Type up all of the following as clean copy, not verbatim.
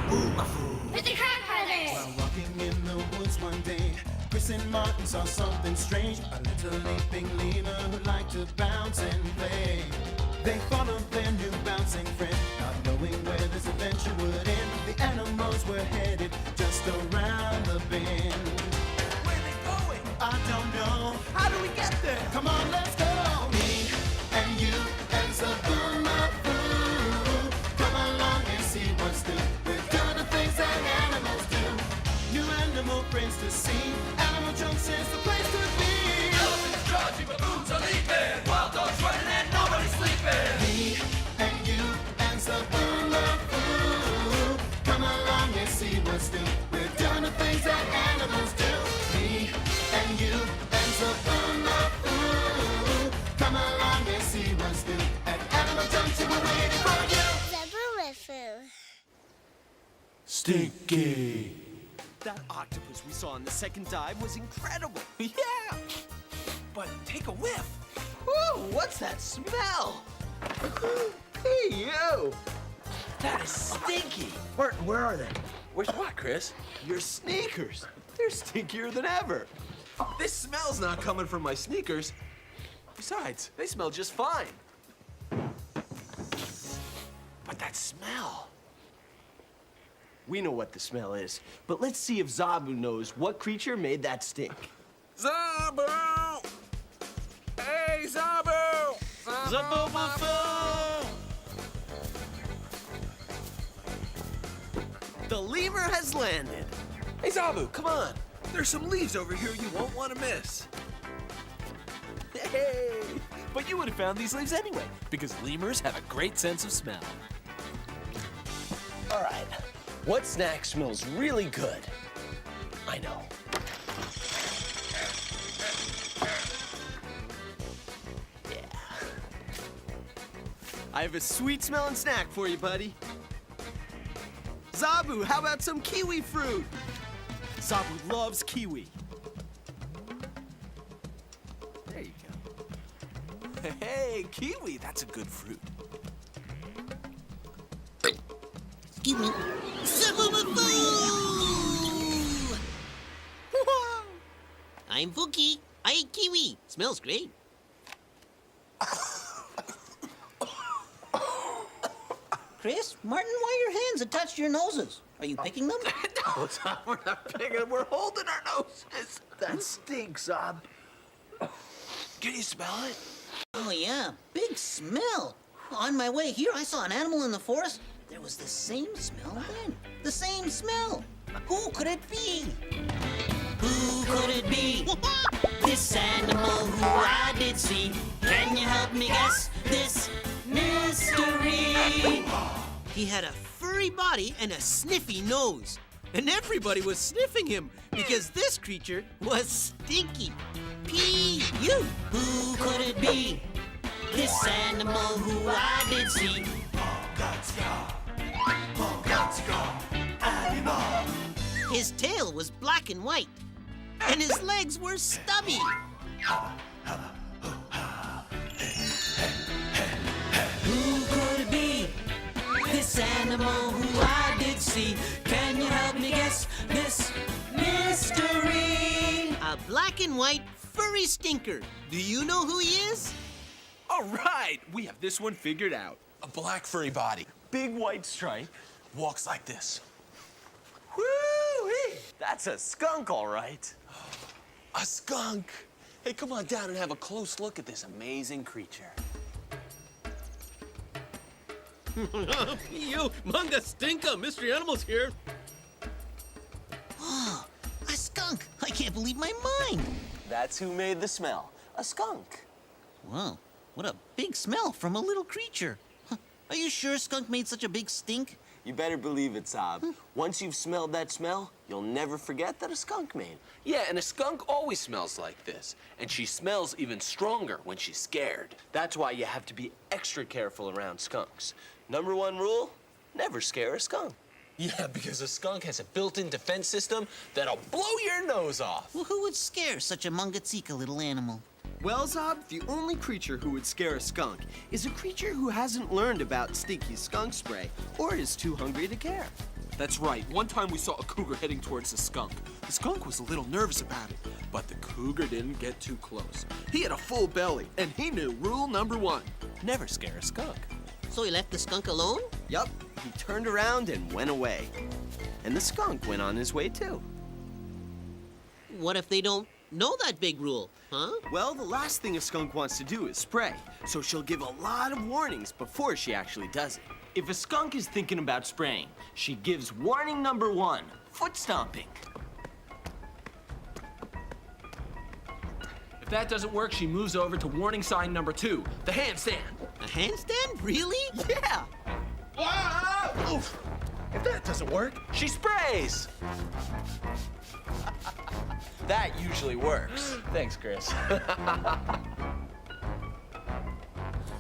Zoboomafoo. With the Kratt Brothers. While walking in the woods one day, Chris and Martin saw something strange. A little leaping lemur who liked to bounce and play. They followed their new bouncing friend, not knowing where this adventure would end. The animals were headed just around the bend. Where are they going? I don't know. How do we get there? Come on, let's go. Me and you and Zoboomafoo. Come along and see what's new. We're doing the things that animals do. New animal friends to see. Animal Junction's the place to be. Elephants charging, baboons are leaping. Wild dogs running and nobody's sleeping. Me and you and Zoboomafoo. Come along and see what's new. We're doing the things that animals do. Me and you and Zoboomafoo. Come along and see what's new. At Animal Junction, we're waiting for you. Zoboomafoo. Stinky. That octopus we saw on the second dive was incredible. Yeah, but take a whiff. Ooh, what's that smell? Hey, you. That is stinky. Martin, where are they? Where's what, Chris? Your sneakers. They're stinkier than ever. This smell's not coming from my sneakers. Besides, they smell just fine. But that smell. We know what the smell is, but let's see if Zoboo knows what creature made that stink. Zoboo! Hey, Zoboo! Zoboomafoo! The lemur has landed. Hey, Zoboo, come on. There's some leaves over here you won't want to miss. Hey! But you would have found these leaves anyway, because lemurs have a great sense of smell. All right, what snack smells really good? I know. Yeah. I have a sweet-smelling snack for you, buddy. Zoboo, how about some kiwi fruit? Zoboo loves kiwi. There you go. Hey, kiwi, that's a good fruit. Excuse me. Zoboomafoo! I'm Fuki. I eat kiwi. Smells great. Chris, Martin, why are your hands attached to your noses? Are you picking them? No, Zob, we're not picking, we're holding our noses. That stinks, Zob. Can you smell it? Oh, yeah. Big smell. On my way here, I saw an animal in the forest. There was the same smell then. The same smell. Who could it be? Who could it be? This animal who I did see. Can you help me guess this mystery? He had a furry body and a sniffy nose. And everybody was sniffing him because this creature was stinky. P.U. Who could it be? This animal who I did see. His tail was black and white, and his legs were stubby. Who could it be? This animal who I did see. Can you help me guess this mystery? A black and white furry stinker. Do you know who he is? All right, we have this one figured out. A black furry body. Big white stripe. Walks like this. Woo-wee! That's a skunk, all right. A skunk. Hey, come on down and have a close look at this amazing creature. You, Manga Stinka, mystery animals here. Oh, a skunk. I can't believe my mind. That's who made the smell. A skunk. Wow, what a big smell from a little creature. Huh. Are you sure skunk made such a big stink? You better believe it, Zob. Once you've smelled that smell, you'll never forget that a skunk made. Yeah, and a skunk always smells like this. And she smells even stronger when she's scared. That's why you have to be extra careful around skunks. Number one rule, never scare a skunk. Yeah, because a skunk has a built-in defense system that'll blow your nose off. Well, who would scare such a mangatsika little animal? Well, Zob, the only creature who would scare a skunk is a creature who hasn't learned about stinky skunk spray or is too hungry to care. That's right. One time we saw a cougar heading towards the skunk. The skunk was a little nervous about it, but the cougar didn't get too close. He had a full belly, and he knew rule number 1. Never scare a skunk. So he left the skunk alone? Yup, he turned around and went away. And the skunk went on his way too. What if they don't know that big rule, huh? Well, the last thing a skunk wants to do is spray, so she'll give a lot of warnings before she actually does it. If a skunk is thinking about spraying, she gives warning number 1, foot stomping. If that doesn't work, she moves over to warning sign number 2, the handstand. A handstand? Really? Yeah! Ah! Oof. If that doesn't work, She sprays. That usually works. thanks, Chris.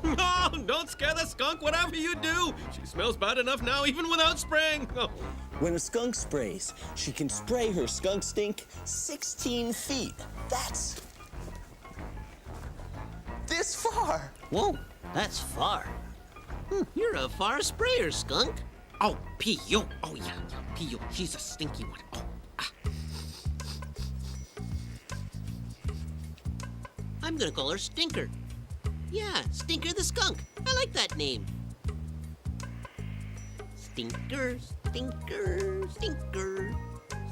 No, don't scare the skunk, whatever you do. She smells bad enough now, even without spraying. Oh. When a skunk sprays, she can spray her skunk stink 16 feet. That's this far. Whoa, that's far. You're a far sprayer, skunk. Oh, Pio. Oh, yeah, Pio. She's a stinky one. Oh, ah. I'm gonna call her Stinker. Yeah, Stinker the skunk. I like that name. Stinker, Stinker, Stinker,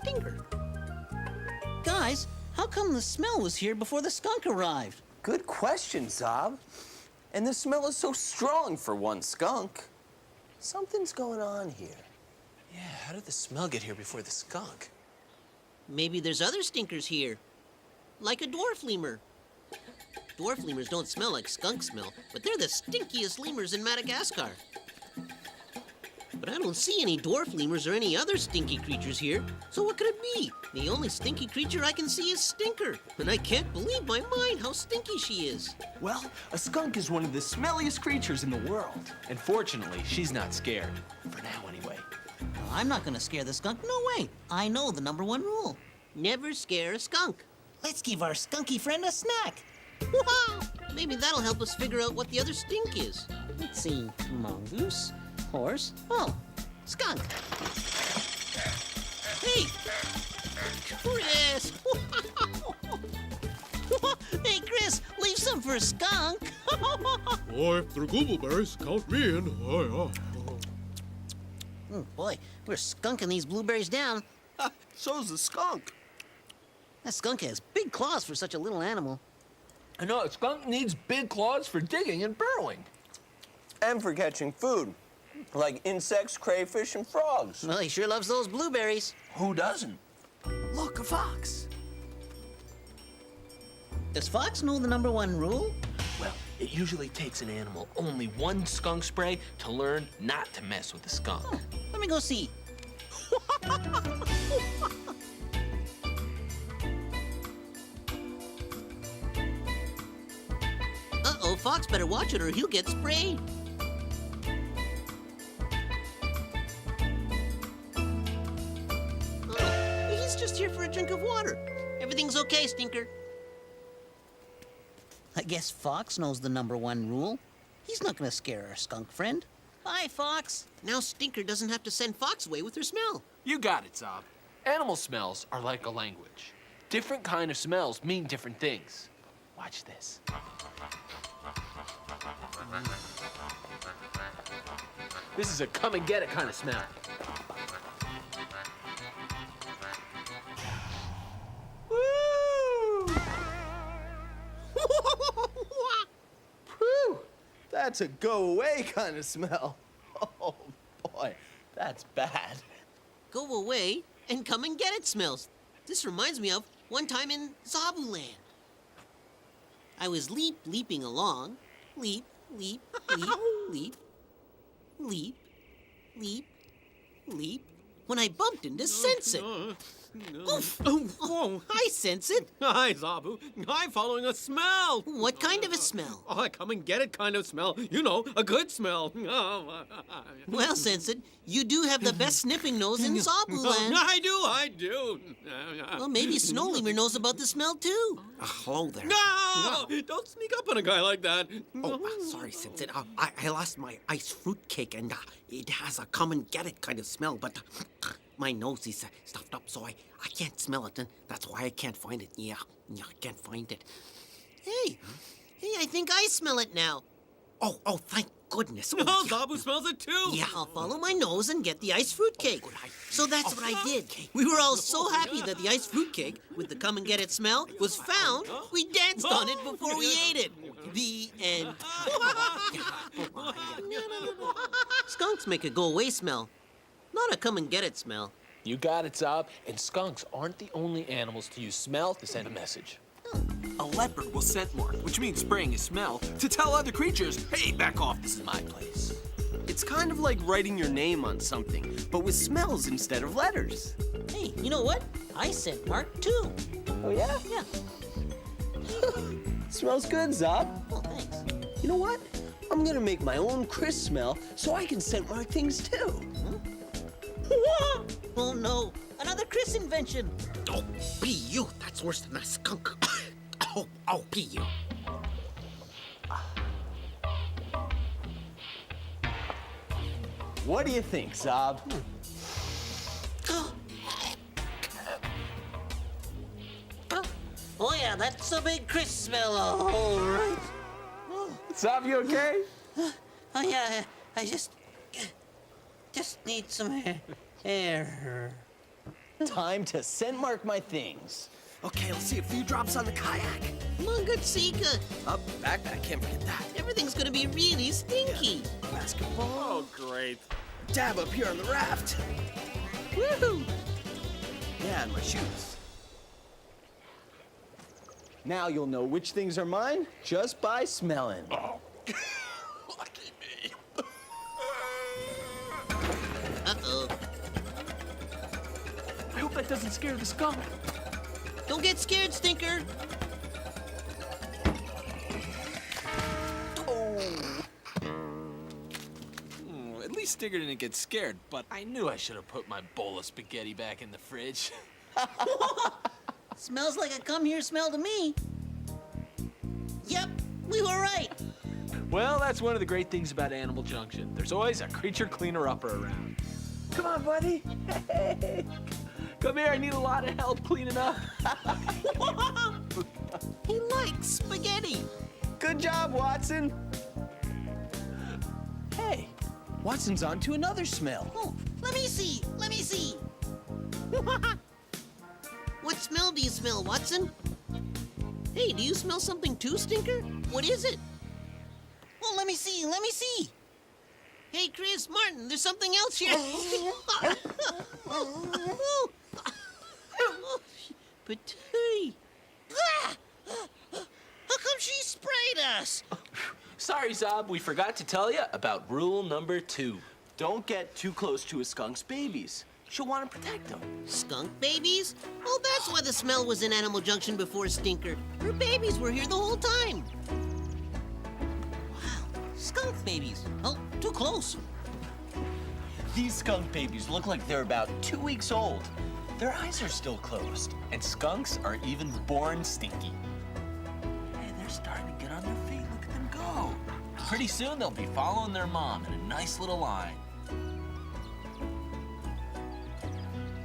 Stinker. Guys, how come the smell was here before the skunk arrived? Good question, Zob. And the smell is so strong for one skunk. Something's going on here. Yeah, how did the smell get here before the skunk? Maybe there's other stinkers here. Like a dwarf lemur. Dwarf lemurs don't smell like skunk smell, but they're the stinkiest lemurs in Madagascar. But I don't see any dwarf lemurs or any other stinky creatures here, so what could it be? The only stinky creature I can see is Stinker, and I can't believe my mind how stinky she is. Well, a skunk is one of the smelliest creatures in the world. And fortunately, she's not scared. For now, anyway. Well, I'm not gonna scare the skunk, no way. I know the number 1 rule. Never scare a skunk. Let's give our skunky friend a snack. Wow! Maybe that'll help us figure out what the other stink is. Let's see, mongoose, horse, oh, skunk. Hey! Chris! Hey, Chris, leave some for skunk. Boy, if they're googleberries, count me in. Boy, we're skunking these blueberries down. So's the skunk. That skunk has big claws for such a little animal. I know, a skunk needs big claws for digging and burrowing. And for catching food, like insects, crayfish, and frogs. Well, he sure loves those blueberries. Who doesn't? Look, a fox. Does Fox know the number 1 rule? Well, it usually takes an animal only 1 skunk spray to learn not to mess with the skunk. Let me go see. Uh-oh, Fox better watch it or he'll get sprayed. Oh, he's just here for a drink of water. Everything's okay, Stinker. I guess Fox knows the number 1 rule. He's not gonna scare our skunk friend. Bye, Fox. Now Stinker doesn't have to send Fox away with her smell. You got it, Zob. Animal smells are like a language. Different kind of smells mean different things. Watch this. This is a come and get it kind of smell. Woo! Whew! That's a go away kind of smell. Oh boy, that's bad. Go away and come and get it smells. This reminds me of one time in Zobooland. I was leaping along. Leap, leap, leap, leap, leap, leap, leap, when I bumped into Sensei. Oh, I sense it. hi, Zoboo. I'm following a smell. What kind of a smell? Oh, a come and get it kind of smell. You know, a good smell. Well, sense it. You do have the best sniffing nose in Zoboo land. I do. Well, maybe Snow Lemur knows about the smell too. Hello there. No! Don't sneak up on a guy like that. Oh, sorry, Simpson. I lost my ice fruit cake, and it has a come and get it kind of smell, but my nose is stuffed up, so I can't smell it, and that's why I can't find it. Yeah, I can't find it. Hey, I think I smell it now. Oh, thank goodness. Oh, Zoboo smells it too. Yeah, I'll follow my nose and get the iced fruit cake. So that's what I did. We were all so happy that the iced fruit cake, with the come and get it smell, was found, we danced on it before we ate it. The end. Skunks make a go-away smell, not a come and get it smell. You got it, Zob. And skunks aren't the only animals to use smell to send a message. A leopard will scent mark, which means spraying his smell, to tell other creatures, hey, back off, this is my place. It's kind of like writing your name on something, but with smells instead of letters. Hey, you know what? I scent mark too. Oh, yeah? Yeah. Smells good, Zob. Oh, thanks. You know what? I'm gonna make my own Chris smell so I can scent mark things too. Oh no, another Chris invention. Oh, P.U., that's worse than a skunk. oh, P.U. What do you think, Zob? Oh yeah, that's a big Chris smell, all right. Zob, you okay? Oh yeah, I just need some air. Time to scent mark my things. Okay, let's see a few drops on the kayak. Mungatsika, Up, backpack, can't forget that. everything's gonna be really stinky. Basketball. Oh, great. Dab up here on the raft. Woohoo! Yeah, and my shoes. Now you'll know which things are mine just by smelling. Lucky me. Uh-oh. I hope that doesn't scare the skunk. Don't get scared, Stinker. At least Stigger didn't get scared, but I knew I should have put my bowl of spaghetti back in the fridge. Smells like a come here smell to me. Yep, we were right. Well, that's one of the great things about Animal Junction. There's always a creature cleaner-upper around. Come on, buddy. Hey. Come here, I need a lot of help cleaning up. He likes spaghetti. Good job, Watson. Hey, Watson's on to another smell. Oh, let me see. What smell do you smell, Watson? Hey, do you smell something too, Stinker? What is it? Oh, let me see. Hey, Chris, Martin, there's something else here. But hey, how come she sprayed us? Sorry, Zob, we forgot to tell you about rule number 2. Don't get too close to a skunk's babies. She'll want to protect them. Skunk babies? Oh, that's why the smell was in Animal Junction before Stinker. Her babies were here the whole time. Wow, skunk babies. Oh, too close. These skunk babies look like they're about 2 weeks old. Their eyes are still closed, and skunks are even born stinky. Hey, they're starting to get on their feet. Look at them go. Pretty soon they'll be following their mom in a nice little line.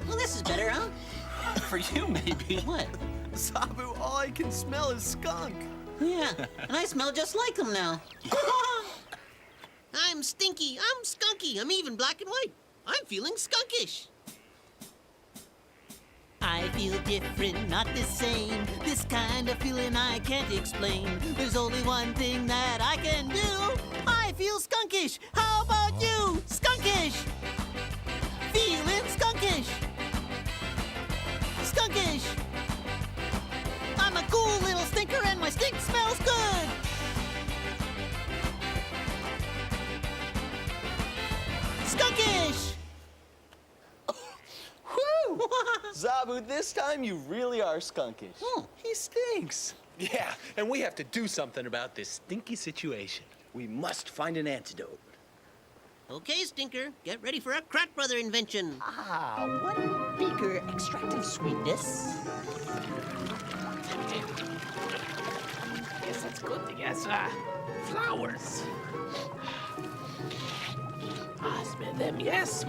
Well, this is better, huh? For you, maybe. What? Zoboo, all I can smell is skunk. Yeah, and I smell just like them now. I'm stinky, I'm skunky, I'm even black and white. I'm feeling skunkish. I feel different, not the same. This kind of feeling I can't explain. There's only one thing that I can do. I feel skunkish. How about you? Skunkish. Feeling skunkish. Skunkish. I'm a cool little stinker and my stink smells good. Skunkish. Woo! Zoboo, this time you really are skunkish. Oh. He stinks. Yeah, and we have to do something about this stinky situation. We must find an antidote. Okay, Stinker, get ready for a Kratt Brother invention. Ah, 1 beaker extractive sweetness. Yes, that's good. Yes, flowers. Smell them, yes.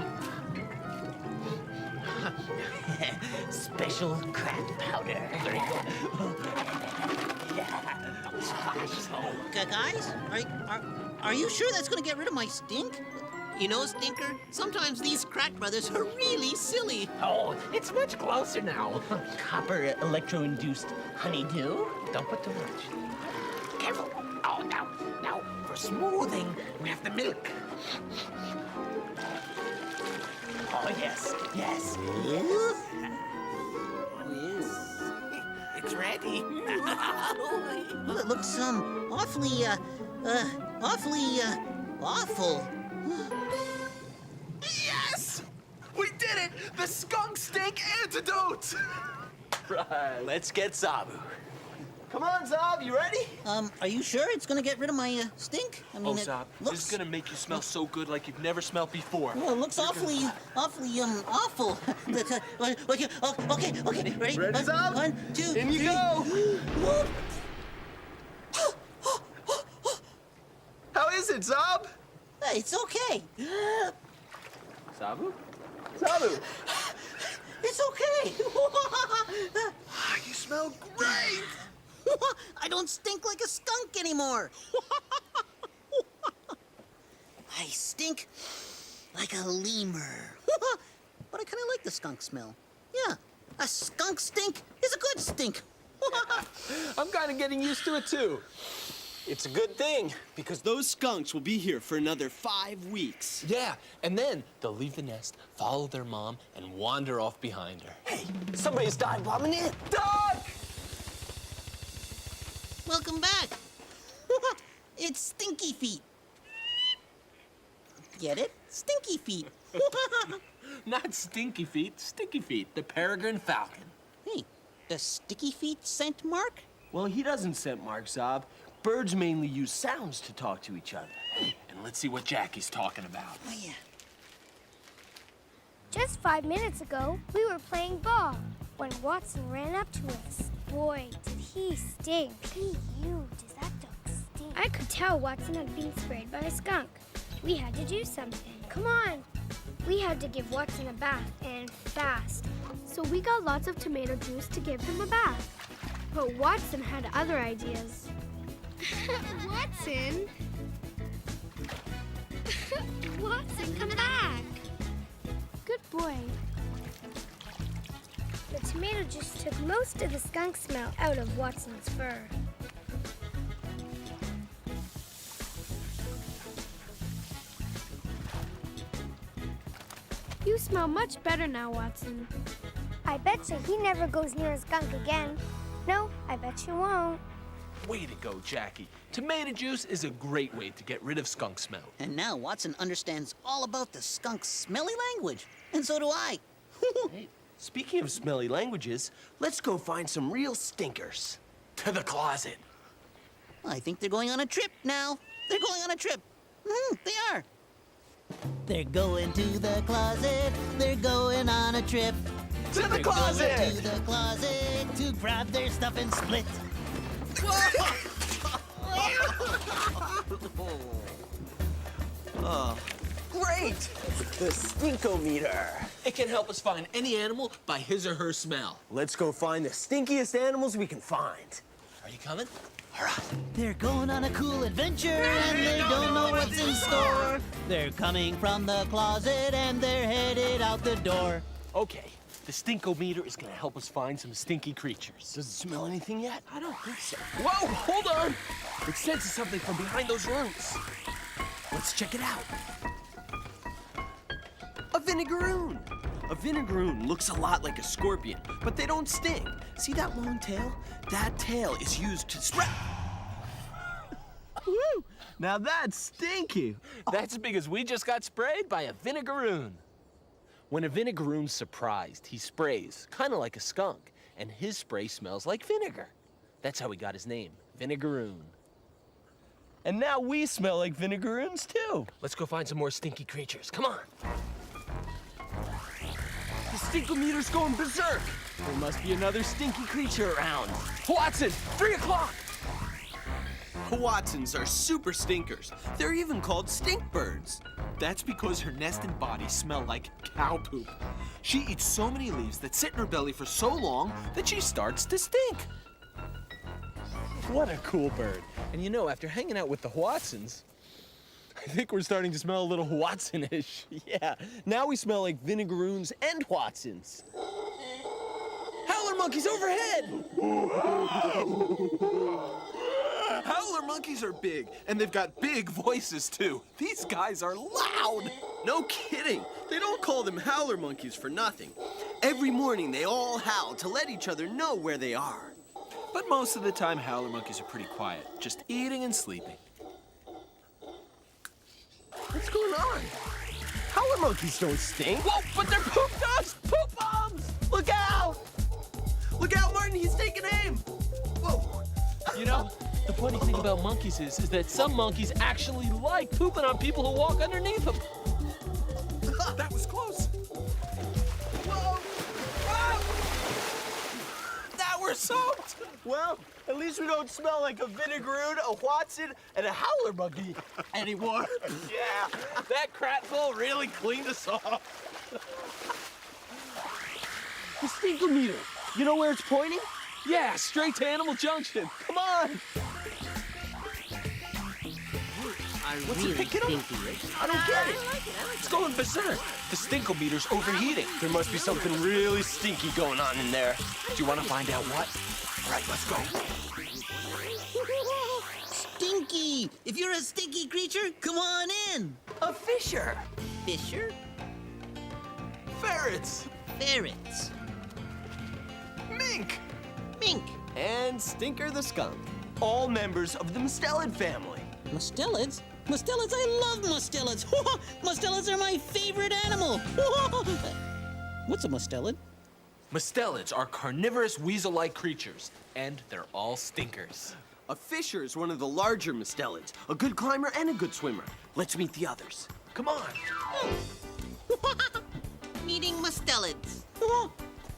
Special Kratt powder. Very good. Yeah. Guys, are you sure that's gonna get rid of my stink? You know, Stinker, sometimes these Kratt Brothers are really silly. Oh, it's much closer now. Copper electro-induced honeydew. Don't put too much. Careful. Oh, now, for smoothing, we have the milk. Oh, yes. It's ready. Well, it looks, awfully awful. Yes! We did it! The skunk stink antidote! Right. Let's get Zoboo. Come on, Zob, you ready? Are you sure it's gonna get rid of my stink? I mean, Oh, it Zob, looks... this is gonna make you smell so good like you've never smelled before. Well, it looks awfully awful. Okay, ready? Ready, Zob? 1, 2, In you 3. go. How is it, Zob? Hey, it's okay. Zoboo? Zoboo! It's okay. You smell great! I don't stink like a skunk anymore. I stink like a lemur. But I kind of like the skunk smell. Yeah, a skunk stink is a good stink. I'm kind of getting used to it, too. It's a good thing, because those skunks will be here for another 5 weeks. Yeah, and then they'll leave the nest, follow their mom, and wander off behind her. Hey, somebody's dive bombing in. Duck! Welcome back. It's Stinky Feet. Get it? Stinky Feet. Not Stinky Feet, Sticky Feet, the Peregrine falcon. Hey, does Sticky Feet scent Mark? Well, he doesn't scent Mark, Zob. Birds mainly use sounds to talk to each other. And let's see what Jackie's talking about. Oh, yeah. Just 5 minutes ago, we were playing ball when Watson ran up to us. Boy, did he stink. Hey, you, does that duck stink? I could tell Watson had been sprayed by a skunk. We had to do something. Come on. We had to give Watson a bath, and fast. So we got lots of tomato juice to give him a bath. But Watson had other ideas. Watson? Watson, come back. Good boy. The tomato juice took most of the skunk smell out of Watson's fur. You smell much better now, Watson. I bet you he never goes near a skunk again. No, I bet you won't. Way to go, Jackie. Tomato juice is a great way to get rid of skunk smell. And now Watson understands all about the skunk's smelly language. And so do I. Hey, speaking of smelly languages, let's go find some real stinkers. To the closet. I think they're going on a trip now. They're going on a trip. They are. They're going to the closet. They're going on a trip. To the They're closet! going to the closet to grab their stuff and split. Oh, great! The stinkometer. It can help us find any animal by his or her smell. Let's go find the stinkiest animals we can find. Are you coming? All right. They're going on a cool adventure and they don't know what's in store. They're coming from the closet and they're headed out the door. Okay, the stinkometer is gonna help us find some stinky creatures. Does it smell anything yet? I don't think so. Whoa, hold on! It senses something from behind those roots. Let's check it out. A vinegaroon. A vinegaroon looks a lot like a scorpion, but they don't sting. See that long tail? That tail is used to spread. Woo! Now that's stinky. That's because we just got sprayed by a vinegaroon. When a vinegaroon's surprised, he sprays, kind of like a skunk, and his spray smells like vinegar. That's how he got his name, Vinegaroon. And now we smell like vinegaroons too. Let's go find some more stinky creatures. Come on. The stinkometer's going berserk. There must be another stinky creature around. Watson, 3 o'clock. Watsons are super stinkers. They're even called stink birds. That's because her nest and body smell like cow poop. She eats so many leaves that sit in her belly for so long that she starts to stink. What a cool bird. And you know, after hanging out with the Watsons, I think we're starting to smell a little Watson-ish. Yeah, now we smell like vinegaroons and Watsons. Howler monkeys overhead! Howler monkeys are big, and they've got big voices too. These guys are loud. No kidding. They don't call them howler monkeys for nothing. Every morning they all howl to let each other know where they are. But most of the time, howler monkeys are pretty quiet, just eating and sleeping. What's going on? Howler monkeys don't stink. Whoa, but they're poop dogs! Poop bombs! Look out! Look out, Martin, he's taking aim! Whoa! You know, the funny thing about monkeys is that some monkeys actually like pooping on people who walk underneath them. That was close. Whoa! Ah! Now we're soaked! Well, at least we don't smell like a vinegaroon, a Watson, and a howler monkey anymore. Yeah, that Kratt bowl really cleaned us off. The stinkometer. You know where it's pointing? Yeah, straight to Animal Junction. Come on. What's really stinky? I don't get it. It's going berserk. The stinkometer's overheating. There must be something really stinky going on in there. Do you want to find out what? All right, let's go. Stinky! If you're a stinky creature, come on in. A fisher. Fisher? Ferrets! Ferrets. Mink! Mink. And Stinker the skunk. All members of the Mustelid family. Mustelids? Mustelids? I love mustelids. Mustelids are my favorite animal. What's a mustelid? Mustelids are carnivorous weasel-like creatures, and they're all stinkers. A fisher is one of the larger Mustelids, a good climber and a good swimmer. Let's meet the others. Come on. Meeting mustelids.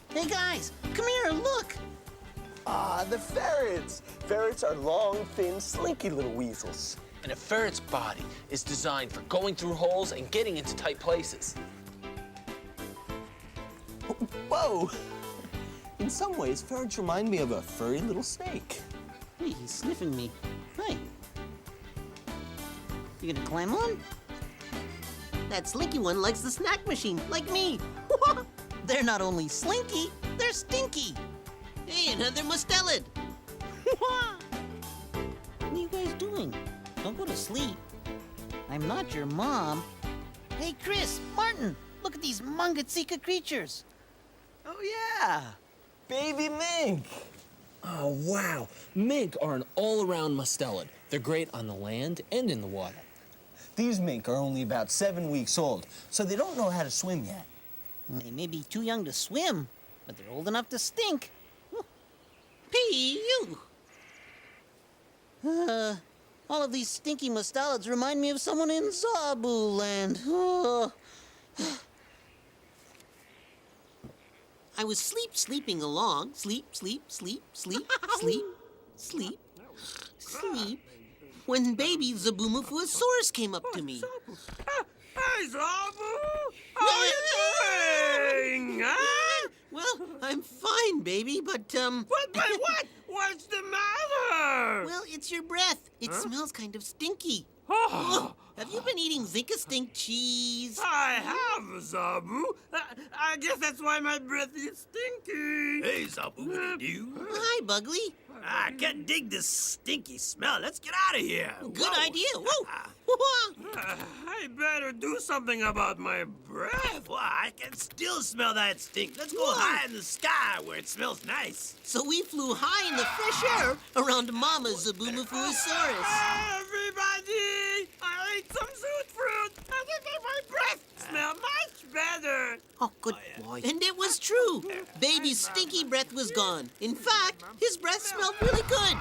Hey guys, come here, look. Ah, the ferrets. Ferrets are long, thin, slinky little weasels. And a ferret's body is designed for going through holes and getting into tight places. Whoa! In some ways, ferrets remind me of a furry little snake. Hey, he's sniffing me. Hi. You gonna climb on? That slinky one likes the snack machine, like me. They're not only slinky, they're stinky. Hey, another mustelid. What are you guys doing? Don't go to sleep. I'm not your mom. Hey, Chris, Martin, look at these Mungatsika creatures. Oh, yeah. Baby mink. Oh, wow. Mink are an all-around mustelid. They're great on the land and in the water. These mink are only about 7 weeks old, so they don't know how to swim yet. They may be too young to swim, but they're old enough to stink. Pee-you! All of these stinky mustelids remind me of someone in Zoboo land. I was sleeping along. Sleep, when baby Zoboomafoo came up to me. Hey, Zoboo! How are you doing? Huh? Well, I'm fine, baby, but, But what? What's the matter? Well, it's your breath. It smells kind of stinky. Oh. Have you been eating Zinka-stink cheese? I have, Zoboo. I guess that's why my breath is stinky. Hey, Zoboo, what do you do? Hi, Bugly. I can't dig this stinky smell. Let's get out of here. Good idea. Whoa. I better do something about my breath. Well, I can still smell that stink. Let's go high in the sky where it smells nice. So we flew high in the fresh air around Mama Zoboomafoosaurus. Everybody, I ate some sweet fruit, and it made my breath smell much better. Oh, good boy. And it was true. Baby's stinky breath was gone. In fact, his breath smelled really good.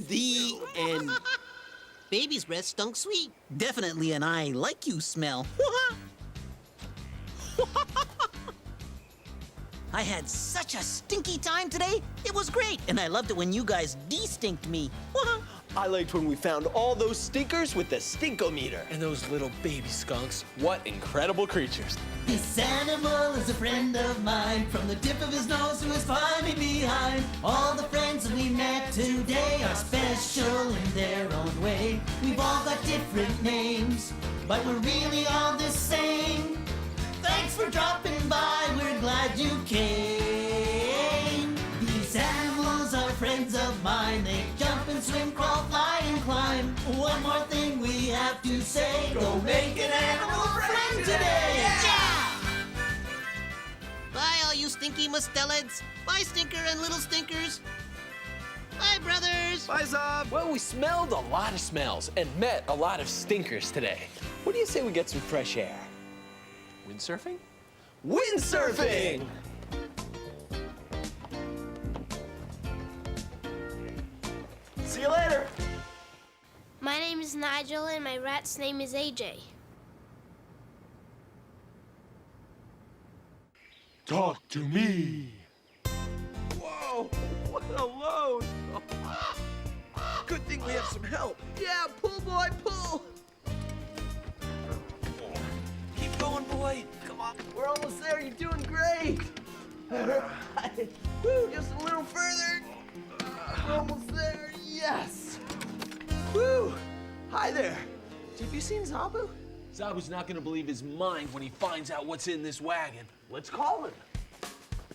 The end. Baby's breath stunk sweet. Definitely an I like you smell. I had such a stinky time today. It was great, and I loved it when you guys de-stinked me. I liked when we found all those stinkers with the stinkometer. And those little baby skunks. What incredible creatures. This animal is a friend of mine, from the tip of his nose to his climbing behind. All the friends that we met today are special in their own way. We've all got different names, but we're really all the same. Thanks for dropping by, we're glad you came. These animals are friends of mine. They jump and swim, crawl, fly, and climb. One more thing we have to say: go make an animal friend today! Yeah! Bye, all you stinky mustelids. Bye, Stinker and little stinkers. Bye, brothers. Bye, Zob. Well, we smelled a lot of smells and met a lot of stinkers today. What do you say we get some fresh air? Windsurfing? Windsurfing! See you later. My name is Nigel, and my rat's name is AJ. Talk to me. Whoa, what a load. Good thing we have some help. Yeah, pull, boy, pull. Keep going, boy. Come on. We're almost there. You're doing great. Woo, just a little further. We're almost there. Yes. Woo. Hi there. Have you seen Zoboo? Zoboo's not gonna believe his mind when he finds out what's in this wagon. Let's call him.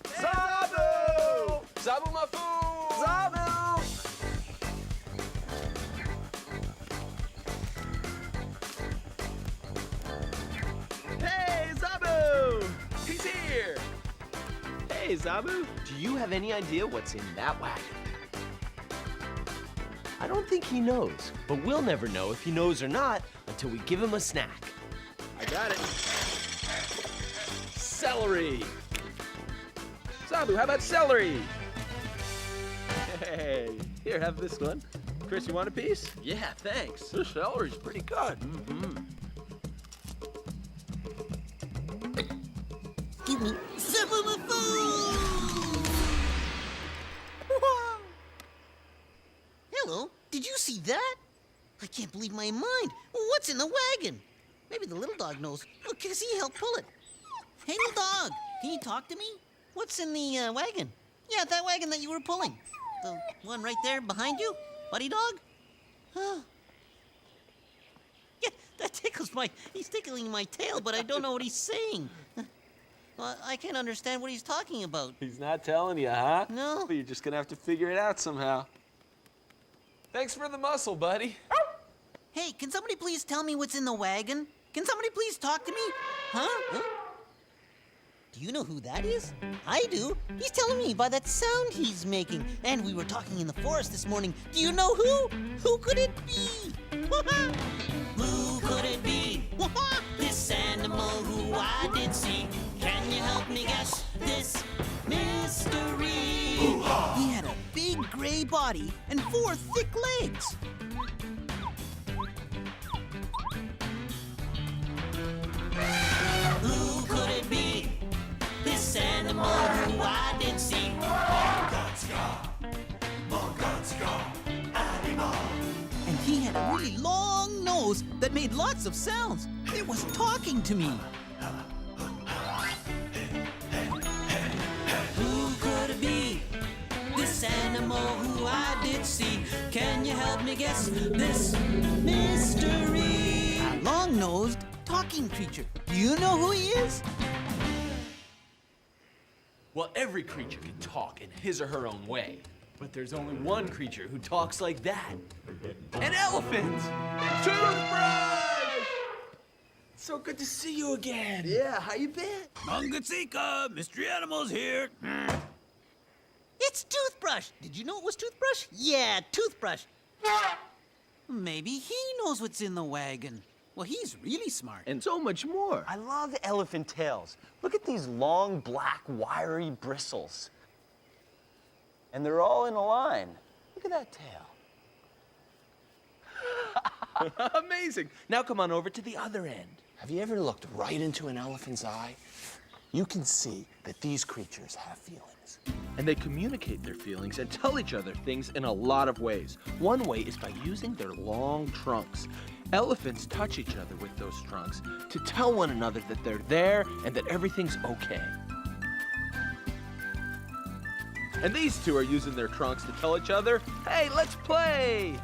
Zoboo! Zoboomafoo! Zoboo! Hey, Zoboo! He's here. Hey, Zoboo. Do you have any idea what's in that wagon? I don't think he knows, but we'll never know if he knows or not until we give him a snack. I got it. Celery! Zoboo, how about celery? Hey, here, have this one. Chris, you want a piece? Yeah, thanks. This celery's pretty good. Give me Zoboomafoo! Hello, did you see that? I can't believe my mind. What's in the wagon? Maybe the little dog knows. Look, Cassie, help pull it. Hey, little dog, can you talk to me? What's in the wagon? Yeah, that wagon that you were pulling. The one right there behind you? Buddy dog? Yeah, that tickles he's tickling my tail, but I don't know what he's saying. Well, I can't understand what he's talking about. He's not telling you, huh? No. But you're just gonna have to figure it out somehow. Thanks for the muscle, buddy. Hey, can somebody please tell me what's in the wagon? Can somebody please talk to me? Huh? Do you know who that is? I do. He's telling me by that sound he's making. And we were talking in the forest this morning. Do you know who? Who could it be? Who could it be? This animal who I did see. Can you help me guess this mystery? He had a big gray body and 4 thick legs. Who could it be? This animal who I did see. And he had a really long nose that made lots of sounds. It was talking to me. Who could it be? This animal who I did see. Can you help me guess this mystery? A long-nosed, talking creature. Do you know who he is? Well, every creature can talk in his or her own way. But there's only one creature who talks like that. An elephant! Toothbrush! So good to see you again. Yeah, how you been? Mungatsika, mystery animals here. It's Toothbrush. Did you know it was Toothbrush? Yeah, Toothbrush. Maybe he knows what's in the wagon. Well, he's really smart. And so much more. I love elephant tails. Look at these long, black, wiry bristles. And they're all in a line. Look at that tail. Amazing. Now come on over to the other end. Have you ever looked right into an elephant's eye? You can see that these creatures have feelings. And they communicate their feelings and tell each other things in a lot of ways. One way is by using their long trunks. Elephants touch each other with those trunks to tell one another that they're there and that everything's okay. And these two are using their trunks to tell each other, hey, let's play!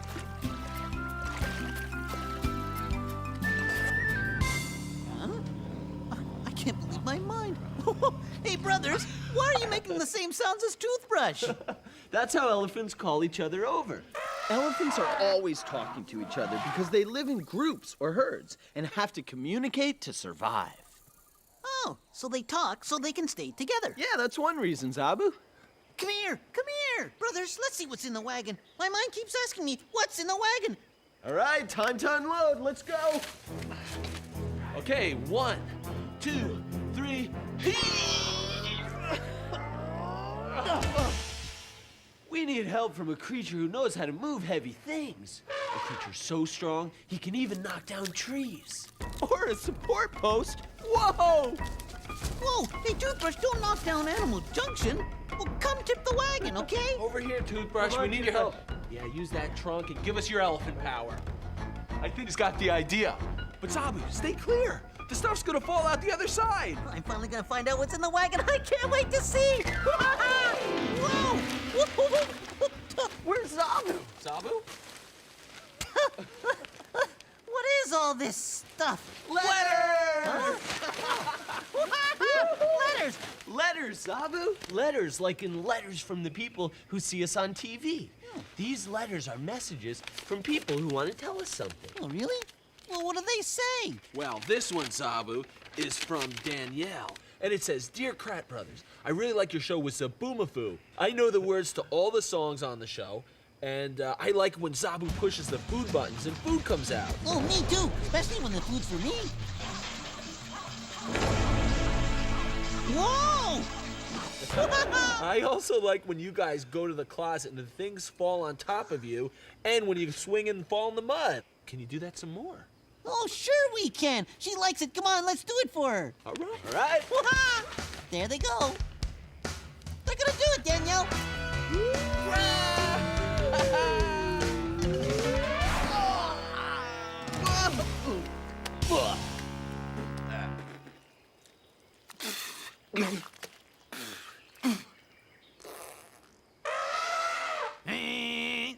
I can't believe my mind. Hey, brothers, why are you making the same sounds as Toothbrush? That's how elephants call each other over. Elephants are always talking to each other because they live in groups or herds and have to communicate to survive. Oh, so they talk so they can stay together. Yeah, that's one reason, Zoboo. Come here. Brothers, let's see what's in the wagon. My mind keeps asking me, what's in the wagon? All right, time to unload. Let's go. Okay, 1, 2, 3. We need help from a creature who knows how to move heavy things. A creature so strong, he can even knock down trees. Or a support post. Whoa! Whoa, hey, Toothbrush, don't knock down Animal Junction. Well, come tip the wagon, okay? Over here, Toothbrush. We need your help. Yeah, use that trunk and give us your elephant power. I think he's got the idea. But Zoboo, stay clear. The stuff's gonna fall out the other side. I'm finally gonna find out what's in the wagon. I can't wait to see. Whoa! Where's Zoboo? Zoboo? What is all this stuff? Letters! Letters! Letters, Zoboo. Letters, like in letters from the people who see us on TV. These letters are messages from people who want to tell us something. Oh, really? Well, what do they say? Well, this one, Zoboo, is from Danielle. And it says, Dear Kratt Brothers, I really like your show with Zoboomafoo. I know the words to all the songs on the show, and I like when Zoboo pushes the food buttons and food comes out. Oh, me too, especially when the food's for me. Whoa! I also like when you guys go to the closet and the things fall on top of you, and when you swing and fall in the mud. Can you do that some more? Oh, sure we can. She likes it. Come on, let's do it for her. All right. All right. There they go. They're gonna do it, Danielle.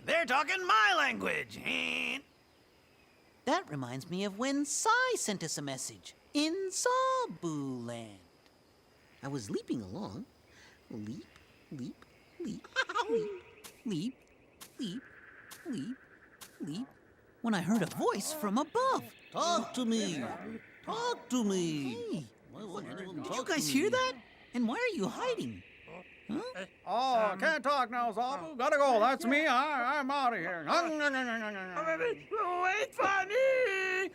They're talking my language. That reminds me of when Sai sent us a message in Zoboo land. I was leaping along. Leap, leap, leap, leap, leap, leap, leap, leap. When I heard a voice from above. Talk to me. Talk to me. Hey, did you guys hear that? And why are you hiding? Huh? Oh, can't talk now, Zoboo. Gotta go. That's me. I'm out of here. Wait for me!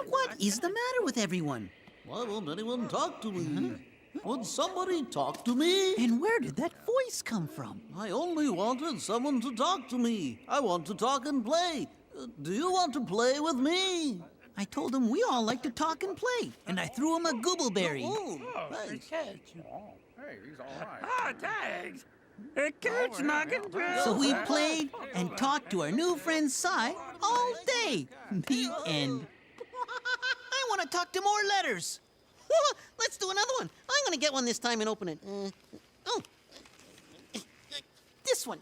What is the matter with everyone? Why won't anyone talk to me? Would somebody talk to me? And where did that voice come from? I only wanted someone to talk to me. I want to talk and play. Do you want to play with me? I told him we all like to talk and play, and I threw him a goobleberry. Oh, thanks. Hey, he's all right. Ah, thanks. It keeps knocking through. So we played and talked to our new friend Sai all day. The end. I want to talk to more letters. Let's do another one. I'm going to get one this time and open it. This one.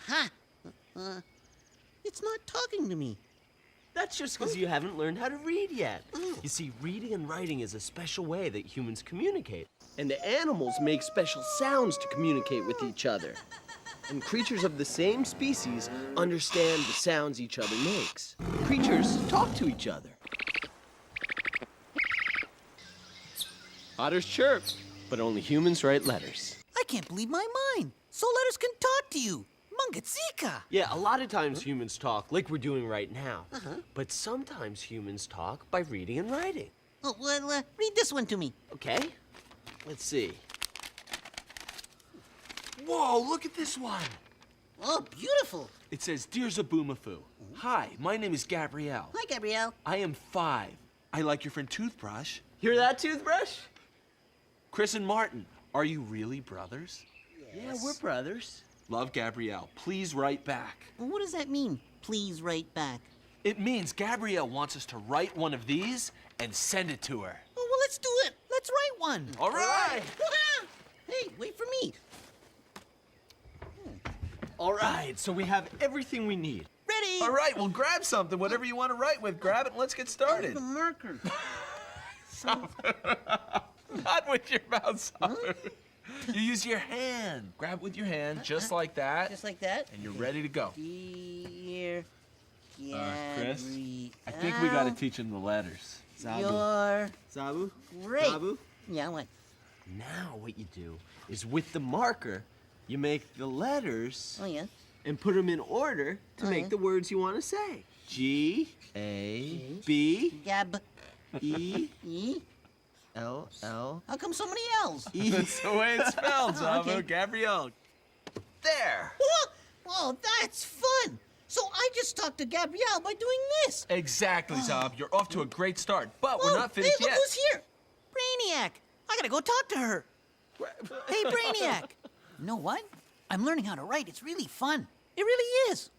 Ha! It's not talking to me. That's just because you haven't learned how to read yet. You see, reading and writing is a special way that humans communicate. And the animals make special sounds to communicate with each other. And creatures of the same species understand the sounds each other makes. Creatures talk to each other. Otters chirp, but only humans write letters. I can't believe my mind. So letters can talk to you. Mangatsika. Yeah, a lot of times humans talk like we're doing right now. But sometimes humans talk by reading and writing. Oh, well, read this one to me. Okay? Let's see. Whoa, look at this one. Oh, beautiful. It says, Dear Zoboomafoo, hi, my name is Gabrielle. Hi, Gabrielle. I am 5. I like your friend Toothbrush. Hear that, Toothbrush? Chris and Martin, are you really brothers? Yeah, we're brothers. Love, Gabrielle. Please write back. Well, what does that mean? Please write back. It means Gabrielle wants us to write one of these and send it to her. Oh, well, let's do it. Let's write one. All right. Hey, wait for me. All right, so we have everything we need. Ready? All right, well, grab something, whatever you want to write with. Grab it and let's get started. The marker. Not with your mouth, Zoboo. You use your hand. Grab with your hand, just like that. Just like that? And you're ready to go. Dear Chris, Gabrielle. I think we got to teach him the letters. You're Zoboo? great. Zoboo? Yeah, what? Now what you do is with the marker, you make the letters Oh, yeah. and put them in order to Oh, make yeah. the words you want to say. G, A, B, Gab. E, E? L, L. How come so many L's? That's the way it's spelled, Zoboo. Okay. Gabrielle. There. Oh, that's fun. So I just talked to Gabrielle by doing this. Exactly, Zob. You're off to a great start, but we're not finished hey, look yet. who's here. Brainiac. I gotta go talk to her. Hey, Brainiac. You know what? I'm learning how to write. It's really fun. It really is.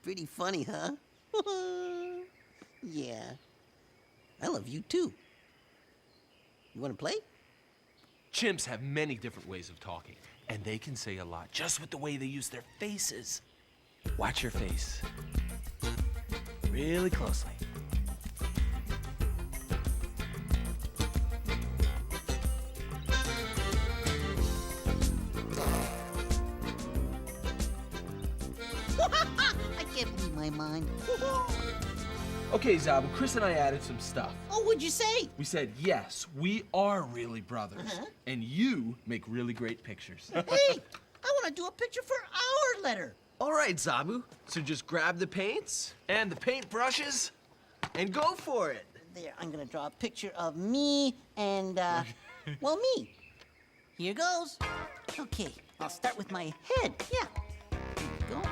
Pretty funny, huh? Yeah. I love you too. You wanna play? Chimps have many different ways of talking, and they can say a lot just with the way they use their faces. Watch your face. Really closely. I can't believe my mind. Okay, Zoboo, Chris and I added some stuff. Oh, what'd you say? We said, yes, we are really brothers, and you make really great pictures. Hey, I want to do a picture for our letter. All right, Zoboo. So just grab the paints and the paint brushes and go for it. There, I'm gonna draw a picture of me and, well, me. Here goes. Okay, I'll start with my head. Yeah. Here we go.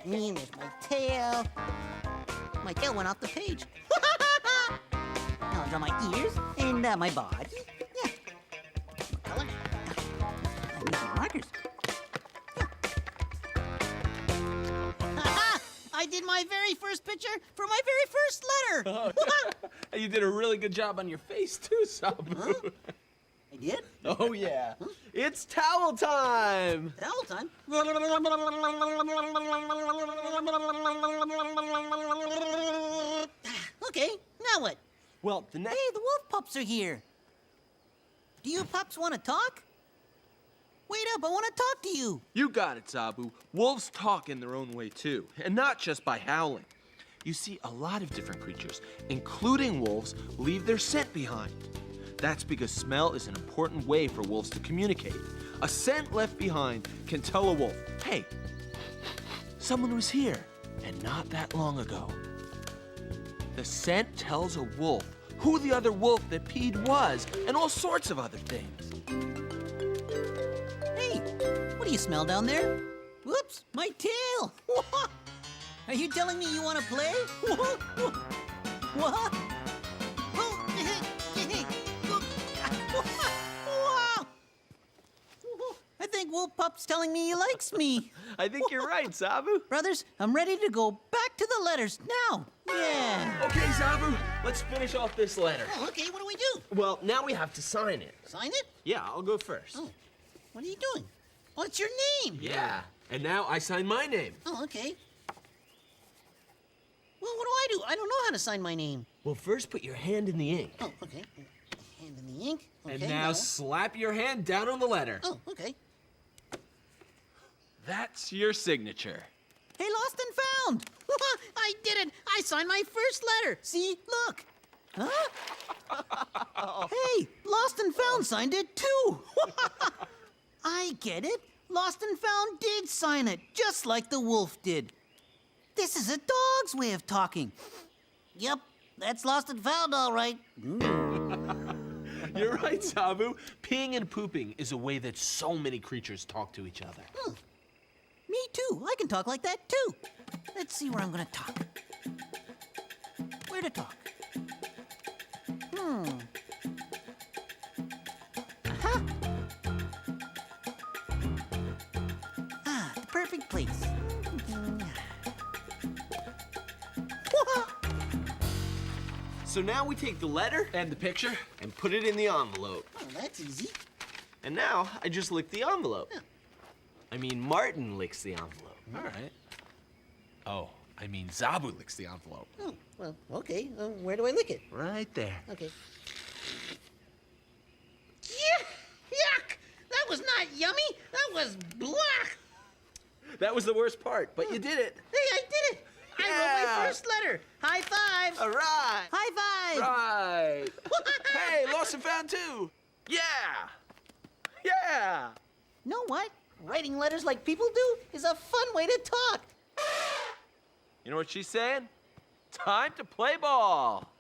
Me, and there's my tail. My tail went off the page. Now I'll draw my ears and my body. Yeah. What color? I need some markers. Ha-ha! I did my very first picture for my very first letter. You did a really good job on your face, too, Zoboo. I did? Oh, yeah. It's towel time. Towel time? Okay, now what? Well, the next... Hey, the wolf pups are here. Do you pups want to talk? Wait up, I want to talk to you. You got it, Zoboo. Wolves talk in their own way, too, and not just by howling. You see, a lot of different creatures, including wolves, leave their scent behind. That's because smell is an important way for wolves to communicate. A scent left behind can tell a wolf, hey, someone was here, and not that long ago. The scent tells a wolf who the other wolf that peed was, and all sorts of other things. Hey, what do you smell down there? Whoops, my tail. Are you telling me you want to play? What? I think Wolf Pup's telling me he likes me. I think you're right, Zoboo. Brothers, I'm ready to go back to the letters now. Yeah. Okay, Zoboo, let's finish off this letter. Oh, okay, what do we do? Well, now we have to sign it. Sign it? Yeah, I'll go first. Oh, what are you doing? Oh, it's your name. Yeah, and now I sign my name. Oh, okay. Well, what do? I don't know how to sign my name. Well, first put your hand in the ink. Oh, okay. Hand in the ink. Okay, And now slap your hand down on the letter. Oh, okay. That's your signature. Hey, lost and found! I did it! I signed my first letter! See? Look! Huh? Hey, lost and found signed it too! I get it. Lost and Found did sign it, just like the wolf did. This is a dog's way of talking. Yep, that's Lost and Found, all right. You're right, Zoboo. Peeing and pooping is a way that so many creatures talk to each other. Me too. I can talk like that too. Let's see where I'm gonna talk. Where to talk? Aha. Ah, the perfect place. So now we take the letter and the picture and put it in the envelope. Oh, that's easy. And now I just lick the envelope. I mean, Martin licks the envelope. All right. Oh, I mean, Zoboo licks the envelope. Oh, well, okay. Where do I lick it? Right there. Okay. Yuck! That was not yummy. That was black. That was the worst part, but you did it. Hey, I did it. I wrote my first letter. High five. All right. High five. Right. Hey, Lost and Found too. Yeah. Yeah. Know what? Writing letters like people do is a fun way to talk. You know what she's saying? Time to play ball.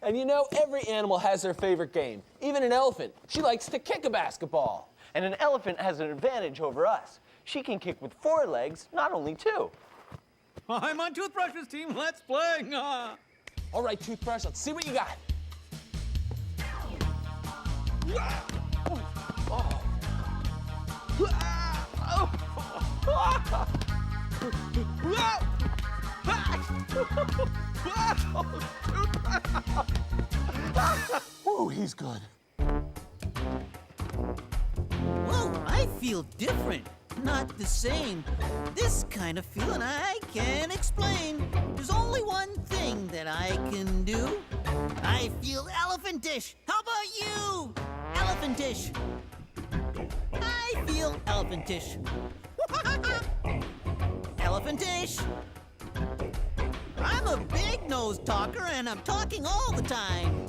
And you know, every animal has their favorite game. Even an elephant. She likes to kick a basketball. And an elephant has an advantage over us. She can kick with 4 legs, not only 2. I'm on Toothbrush's team. Let's play. All right, Toothbrush, let's see what you got. Oh, he's good. Whoa, I feel different. Not the same. This kind of feeling I can't explain. There's only one thing that I can do. I feel elephantish. How about you? Elephantish. I feel elephantish. Elephantish. I'm a big nose talker and I'm talking all the time.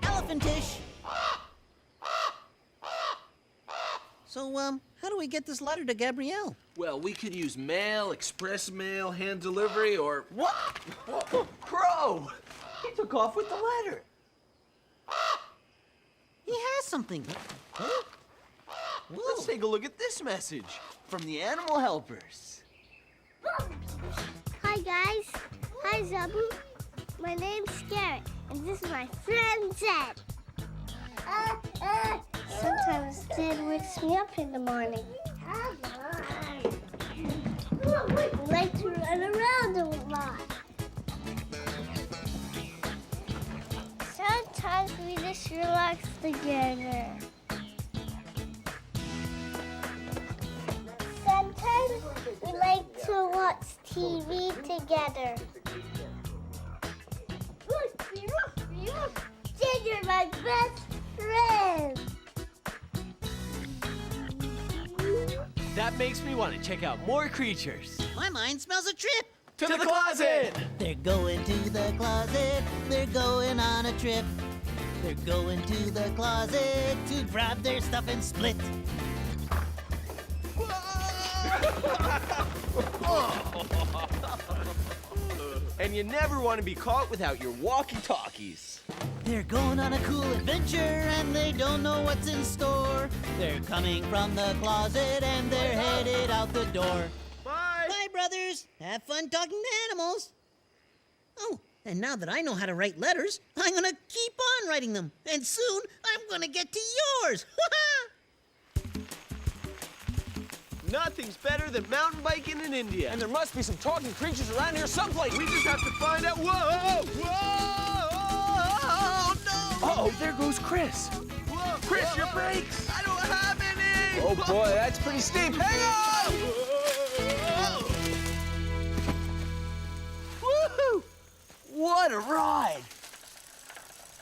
Elephantish. So, how do we get this letter to Gabrielle? Well, we could use mail, express mail, hand delivery, or... What? Crow! He took off with the letter. He has something. Let's take a look at this message from the animal helpers. Hi, guys. Hi, Zoboo. My name's Garrett, and this is my friend Zed. Sometimes Zed wakes me up in the morning. I like to run around a lot. Sometimes we just relax together. Sometimes we like to watch TV together. Then you're my best friend. That makes me want to check out more creatures. My mind smells a trip. To the closet! They're going to the closet. They're going on a trip. They're going to the closet to grab their stuff and split. And you never want to be caught without your walkie-talkies. They're going on a cool adventure and they don't know what's in store. They're coming from the closet and they're headed out the door. Bye! Bye, brothers. Have fun talking to animals. Oh, and now that I know how to write letters, I'm gonna keep on writing them. And soon, I'm gonna get to yours. Nothing's better than mountain biking in India. And there must be some talking creatures around here someplace. We just have to find out. Whoa! Whoa! No! Uh-oh, there goes Chris. Whoa, Chris, whoa, your brakes! I don't have any! Oh boy, that's pretty steep. Hang on! Woohoo! What a ride!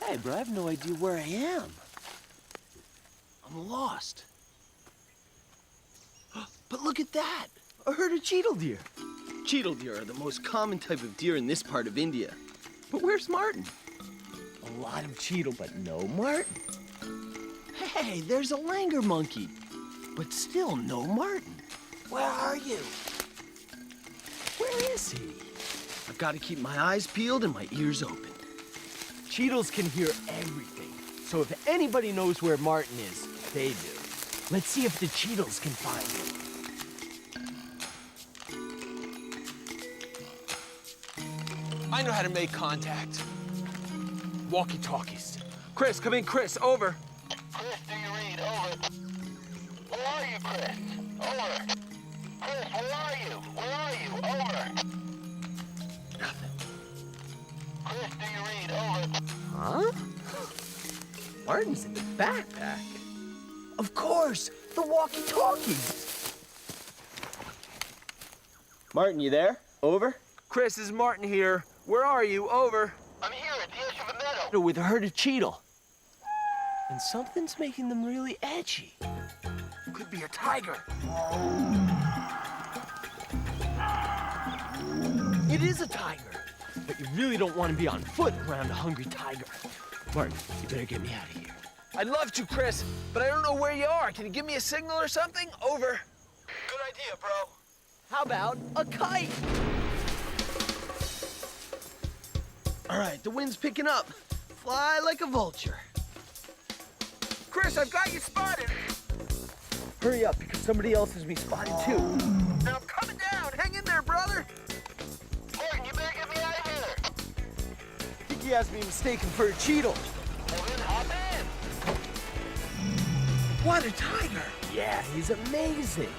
Hey, bro, I have no idea where I am. I'm lost. But look at that, a herd of Cheetal deer. Cheetal deer are the most common type of deer in this part of India. But where's Martin? A lot of Cheetal, but no Martin. Hey, there's a langur monkey, but still no Martin. Where are you? Where is he? I've got to keep my eyes peeled and my ears open. Cheetals can hear everything, so if anybody knows where Martin is, they do. Let's see if the Cheetals can find him. I know how to make contact. Walkie-talkies. Chris, come in, Chris, over. Chris, do you read? Over. Where are you, Chris? Over. Chris, where are you? Where are you? Over. Nothing. Chris, do you read? Over. Huh? Martin's in the backpack. Of course, the walkie-talkies. Martin, you there? Over? Chris, is Martin here. Where are you? Over. I'm here at the edge of a meadow. With a herd of Cheetal. And something's making them really edgy. Could be a tiger. It is a tiger. But you really don't want to be on foot around a hungry tiger. Martin, you better get me out of here. I'd love to, Chris, but I don't know where you are. Can you give me a signal or something? Over. Good idea, bro. How about a kite? All right, the wind's picking up. Fly like a vulture. Chris, I've got you spotted. Hurry up, because somebody else has me spotted too. And I'm coming down. Hang in there, brother. Martin, you better get me out of here. I think he has me mistaken for a Cheetal. Well, then hop in. What a tiger! Yeah, he's amazing.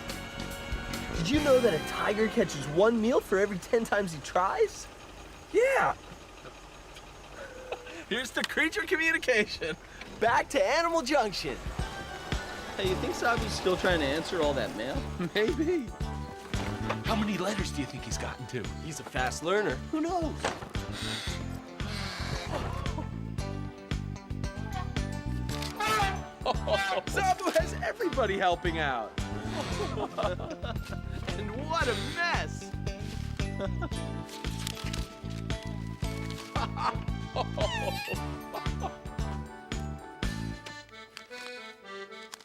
Did you know that a tiger catches one meal for every 10 times he tries? Yeah. Here's the creature communication. Back to Animal Junction. Hey, you think Sabu's still trying to answer all that mail? Maybe. How many letters do you think he's gotten to? He's a fast learner. Who knows? Zoboo has everybody helping out. And what a mess.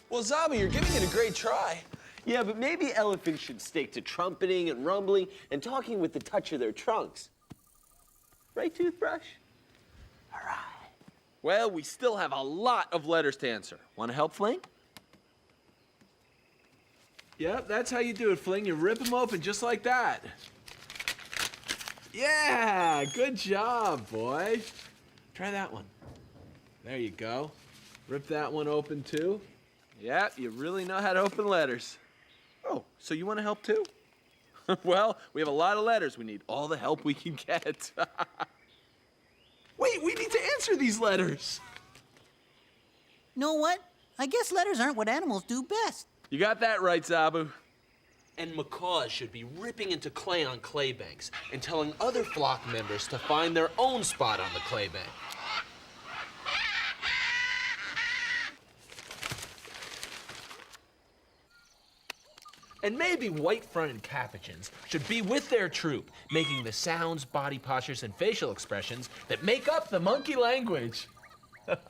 Well, Zoboo, you're giving it a great try. Yeah, but maybe elephants should stick to trumpeting and rumbling and talking with the touch of their trunks. Right, Toothbrush? All right. Well, we still have a lot of letters to answer. Want to help, Fling? Yep, that's how you do it, Fling. You rip them open just like that. Yeah, good job, boy. Try that one. There you go. Rip that one open, too. Yeah, you really know how to open letters. Oh, so you want to help, too? Well, we have a lot of letters. We need all the help we can get. Wait, we need to answer these letters. Know what? I guess letters aren't what animals do best. You got that right, Zoboo. And macaws should be ripping into clay on clay banks and telling other flock members to find their own spot on the clay bank. And maybe white-fronted capuchins should be with their troop, making the sounds, body postures, and facial expressions that make up the monkey language. Right?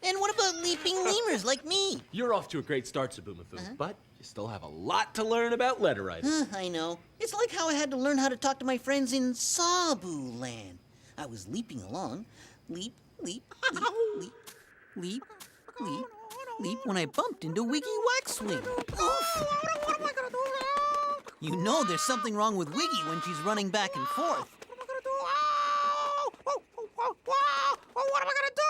And what about leaping lemurs like me? You're off to a great start, Zoboomafoo, but you still have a lot to learn about letter writing. I know. It's like how I had to learn how to talk to my friends in Zoboo land. I was leaping along. Leap, leap, leap, leap, leap, leap, leap, when I bumped into Wiggy Waxwing. Oof. What am I gonna do now? You know there's something wrong with Wiggy when she's running back and forth. What am I gonna do? What am I gonna do?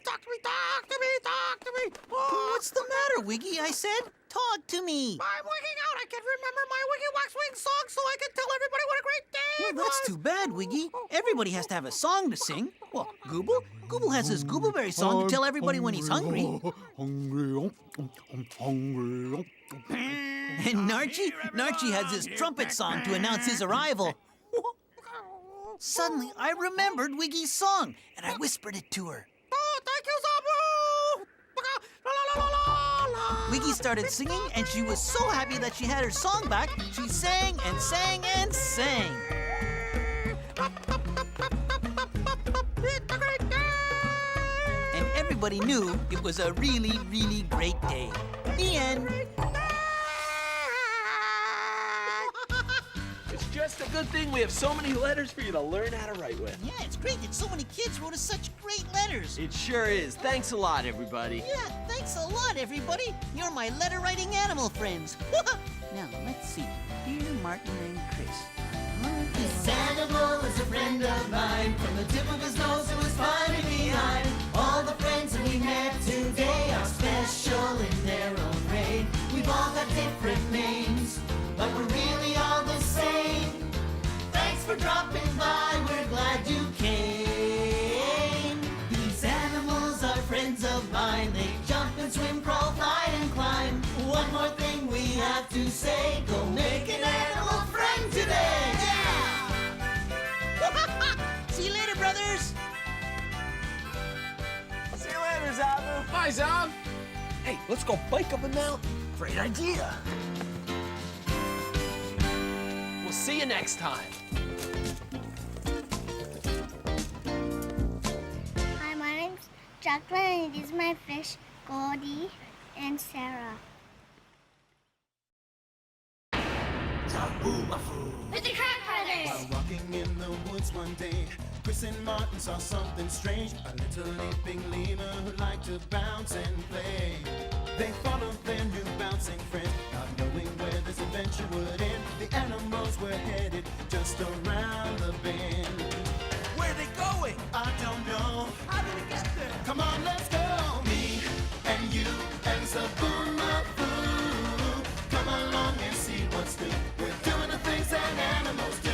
Talk to me, talk to me, talk to me. What's the matter, Wiggy? I said, talk to me. I'm wigging out. I can't remember my Wiggy Waxwing song, so I can tell everybody what a great day it Well, that's was. too bad, Wiggy. Everybody has to have a song to sing. Well, Google has his Googleberry song to tell everybody when he's hungry. Hungry, I'm hungry. And Narchi has his trumpet song to announce his arrival. Suddenly, I remembered Wiggy's song, and I whispered it to her. Oh, thank you, Zoboo! Wiggy started singing, and she was so happy that she had her song back, she sang and sang and sang. And everybody knew it was a really, really great day. The end. It's just a good thing we have so many letters for you to learn how to write with. Yeah, it's great that so many kids wrote us such great letters. It sure is. Thanks a lot, everybody. Yeah, thanks a lot, everybody. You're my letter-writing animal friends. Now, let's see. Dear Martin and Chris. This animal is a friend of mine. From the tip of his nose to his spine behind. All the friends that we met today are special in their own way. We've all got different names, but we're really all the same. Thanks for dropping by, we're glad you came. These animals are friends of mine. They jump and swim, crawl, fly and climb. One more thing we have to say. Go make an animal friend today. Yeah! See you later, brothers. See you later, Zoboo. Bye, Zob. Hey, let's go bike up a mountain. Great idea. We'll see you next time. Hi, my name's Jacqueline, and these are my fish, Goldie and Sarah. Zoboomafoo. With the Kratt Brothers! While walking in the woods one day, Chris and Martin saw something strange. A little leaping lemur who liked to bounce and play. They followed their new bouncing friend, not knowing where this adventure would end. The animals were headed just around the bend. Where are they going? I don't know. How did we get there? Come on, let's go. Me and you and Zoboomafoo. Come along and see what's new. We're doing the things that animals do.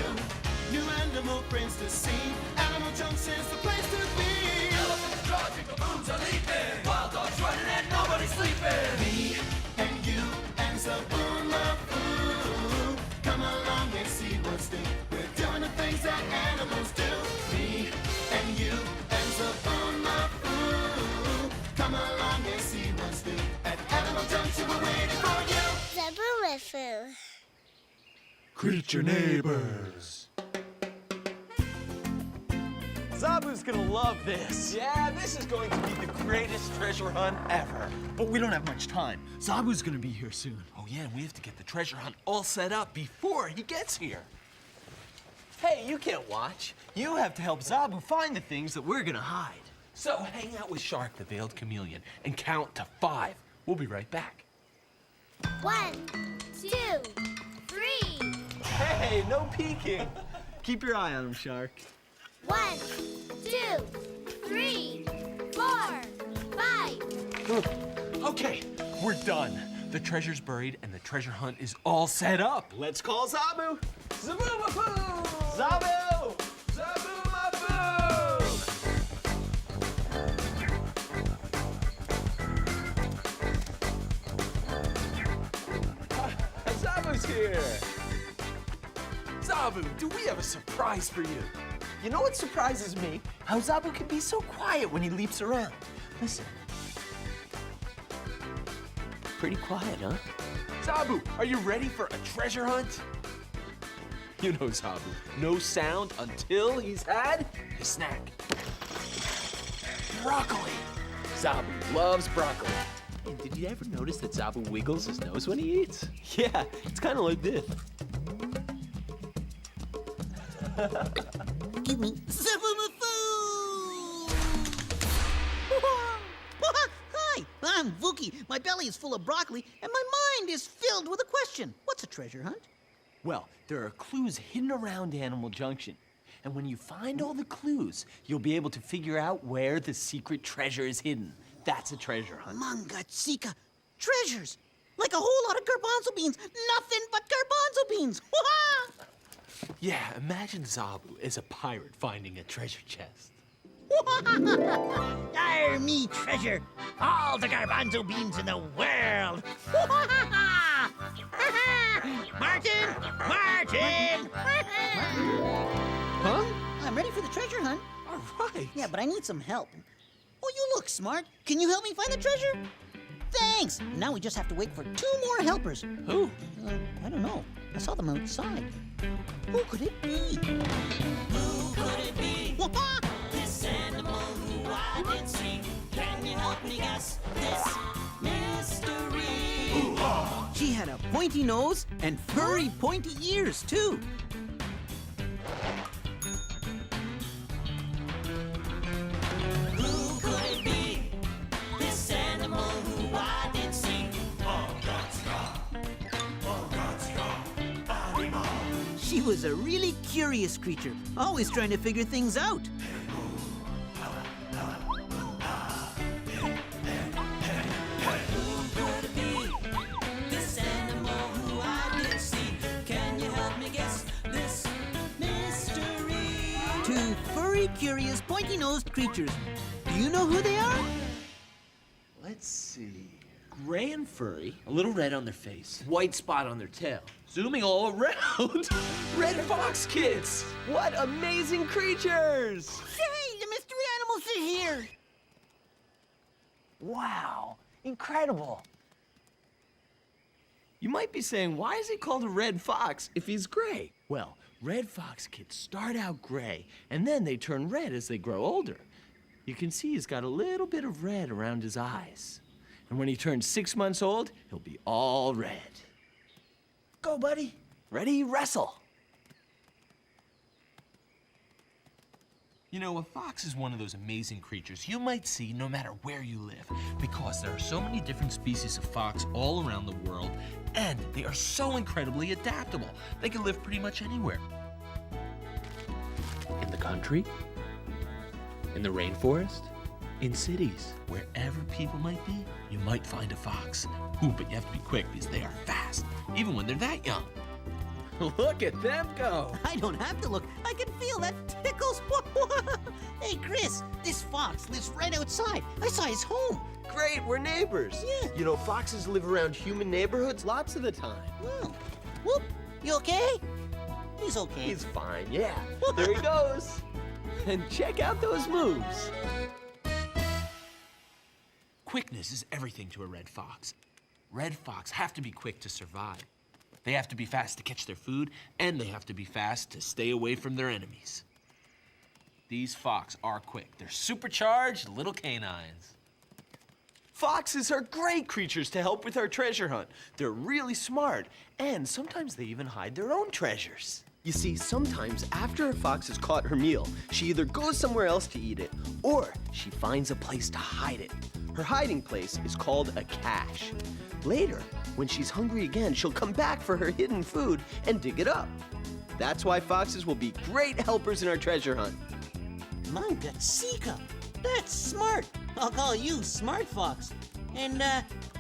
New animal friends to see. Animal Junction's the place to be. Elephants charging, baboons are leaping, wild dogs running and nobody's sleeping. Me and you and Zoboomafoo. Come along and see what's new. We're doing the things that animals do. Me and you and Zoboomafoo. Come along and see what's new. At Animal Junction, we're waiting for you. Zoboomafoo. Creature neighbors. Zoboo's gonna love this. Yeah, this is going to be the greatest treasure hunt ever. But we don't have much time. Zoboo's gonna be here soon. Oh yeah, and we have to get the treasure hunt all set up before he gets here. Hey, you can't watch. You have to help Zoboo find the things that we're gonna hide. So hang out with Shark, the veiled chameleon, and count to 5. We'll be right back. 1, 2, 3. Hey, no peeking. Keep your eye on him, Shark. 1, 2, 3, 4, 5. Okay, we're done. The treasure's buried and the treasure hunt is all set up. Let's call Zoboo. Zoboomafoo! Zoboo! Zoboomafoo! Zoboo's here. Zoboo, do we have a surprise for you? You know what surprises me? How Zoboo can be so quiet when he leaps around. Listen. Pretty quiet, huh? Zoboo, are you ready for a treasure hunt? You know Zoboo, no sound until he's had his snack. Broccoli. Zoboo loves broccoli. And did you ever notice that Zoboo wiggles his nose when he eats? Yeah, it's kind of like this. Give me Zoboomafoo! Hi, I'm Vookie. My belly is full of broccoli, and my mind is filled with a question. What's a treasure hunt? Well, there are clues hidden around Animal Junction. And when you find all the clues, you'll be able to figure out where the secret treasure is hidden. That's a treasure hunt. Muntjac, treasures! Like a whole lot of garbanzo beans. Nothing but garbanzo beans. Yeah, imagine Zoboo as a pirate finding a treasure chest. Arr, me treasure. All the garbanzo beans in the world. Martin! Martin! Huh? I'm ready for the treasure hunt. All right. Yeah, but I need some help. Oh, you look smart. Can you help me find the treasure? Thanks! Now we just have to wait for 2 more helpers. Who? I don't know. I saw them outside. Who could it be? Who could it be? This animal who I did see. Can you help me guess this mystery? She had a pointy nose and furry pointy ears, too. Who could it be? This animal who I did see. She was a really curious creature, always trying to figure things out. Who could it be? This animal who I did see. Can you help me guess this mystery? 2 furry, curious, pointy-nosed creatures. Do you know who they are? Let's see. Gray and furry, a little red on their face, white spot on their tail. Zooming all around, red fox kids! What amazing creatures! Hey, the mystery animals are here! Wow, incredible. You might be saying, why is he called a red fox if he's gray? Well, red fox kids start out gray, and then they turn red as they grow older. You can see he's got a little bit of red around his eyes. And when he turns 6 months old, he'll be all red. Go, buddy. Ready, wrestle. You know, a fox is one of those amazing creatures you might see no matter where you live, because there are so many different species of fox all around the world, and they are so incredibly adaptable. They can live pretty much anywhere. In the country, in the rainforest, in cities, wherever people might be, you might find a fox. Ooh, but you have to be quick because they are fast, even when they're that young. Look at them go. I don't have to look. I can feel that tickles. Hey, Chris, this fox lives right outside. I saw his home. Great, we're neighbors. Yeah. You know, foxes live around human neighborhoods lots of the time. Oh. Whoop, you okay? He's okay. He's fine, yeah. There he goes. And check out those moves. Quickness is everything to a red fox. Red fox have to be quick to survive. They have to be fast to catch their food, and they have to be fast to stay away from their enemies. These fox are quick. They're supercharged little canines. Foxes are great creatures to help with our treasure hunt. They're really smart, and sometimes they even hide their own treasures. You see, sometimes after a fox has caught her meal, she either goes somewhere else to eat it, or she finds a place to hide it. Her hiding place is called a cache. Later, when she's hungry again, she'll come back for her hidden food and dig it up. That's why foxes will be great helpers in our treasure hunt. Muntjac, that's smart. I'll call you Smart Fox. And,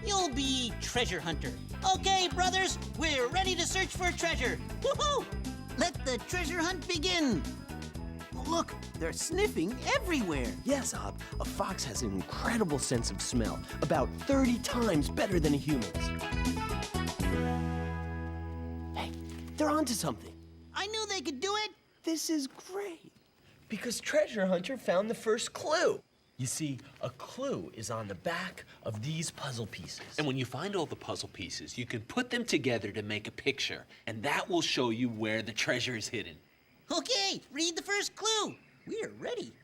you'll be Treasure Hunter. Okay, brothers, we're ready to search for treasure. Woohoo! Let the treasure hunt begin. Look, they're sniffing everywhere. Yes, Zob, a fox has an incredible sense of smell, about 30 times better than a human's. Hey, they're onto something. I knew they could do it. This is great, because Treasure Hunter found the first clue. You see, a clue is on the back of these puzzle pieces. And when you find all the puzzle pieces, you can put them together to make a picture, and that will show you where the treasure is hidden. Okay, read the first clue. We're ready.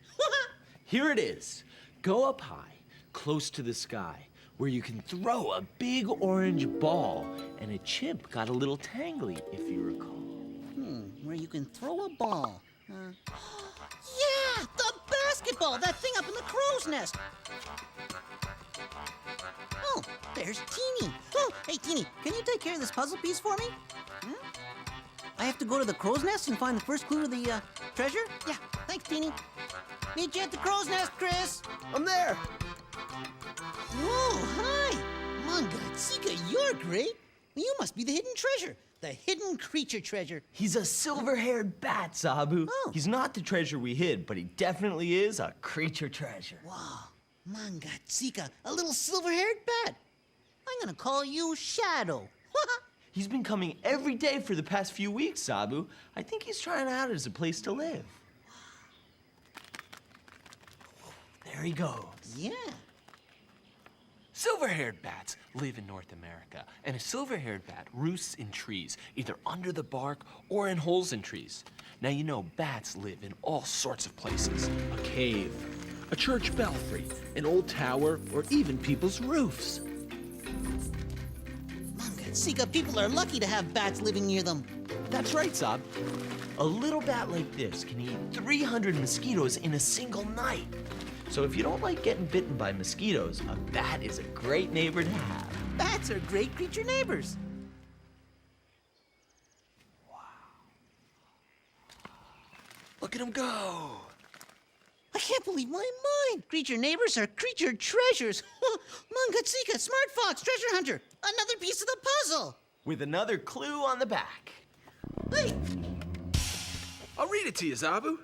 Here it is. Go up high, close to the sky, where you can throw a big orange ball, and a chimp got a little tangly, if you recall. Where you can throw a ball. Yeah, the basketball, that thing up in the crow's nest. Oh, there's Teeny. Oh, hey, Teeny, can you take care of this puzzle piece for me? I have to go to the crow's nest and find the first clue to the treasure? Yeah, thanks, Teeny. Meet you at the crow's nest, Chris. I'm there. Whoa, hi. Muntjac, you're great. You must be the hidden treasure. The hidden creature treasure. He's a silver-haired bat, Zoboo. Oh. He's not the treasure we hid, but he definitely is a creature treasure. Wow, Muntjac, a little silver-haired bat. I'm gonna call you Shadow. He's been coming every day for the past few weeks, Zoboo. I think he's trying out as a place to live. There he goes. Yeah. Silver-haired bats live in North America, and a silver-haired bat roosts in trees, either under the bark or in holes in trees. Now you know bats live in all sorts of places. A cave, a church belfry, an old tower, or even people's roofs. Sika, people are lucky to have bats living near them. That's right, Zob. A little bat like this can eat 300 mosquitoes in a single night. So if you don't like getting bitten by mosquitoes, a bat is a great neighbor to have. Bats are great creature neighbors. Look at him go. I can't believe my mind. Creature neighbors are creature treasures. Mungatsika, Smart Fox, Treasure Hunter. Another piece of the puzzle. With another clue on the back. Hey, I'll read it to you, Zoboo.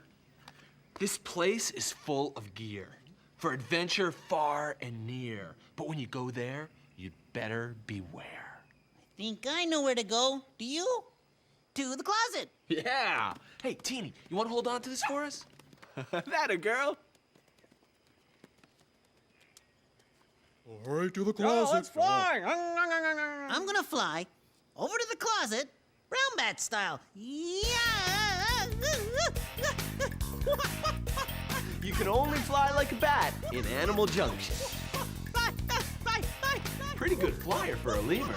This place is full of gear for adventure far and near. But when you go there, you'd better beware. think I know where to go. Do you? To the closet. Yeah. Hey, Teeny, you want to hold on to this for us? That a girl? All right, to the closet. let's fly. I'm gonna fly over to the closet, brown bat style. Yeah. You can only fly like a bat in Animal Junction. Pretty good flyer for a lemur.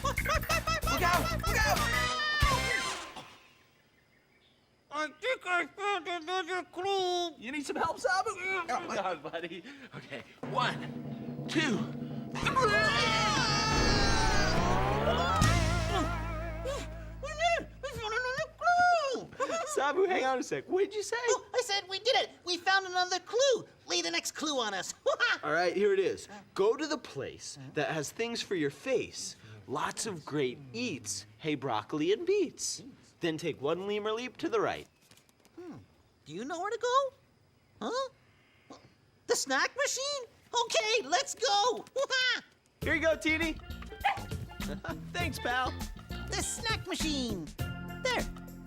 Look out! Look out! I think I found another clue. You need some help, Zoboo? Oh, God, buddy. Okay, 1, 2, 3. Zoboo, hang on a sec. What did you say? Oh, I said we did it. We found another clue. Lay the next clue on us. All right, here it is. Go to the place that has things for your face. Lots of great eats. Hey, broccoli and beets. Then take one lemur leap to the right. Do you know where to go? Huh? The snack machine? Okay, let's go. Here you go, Teeny. Thanks, pal. The snack machine. There.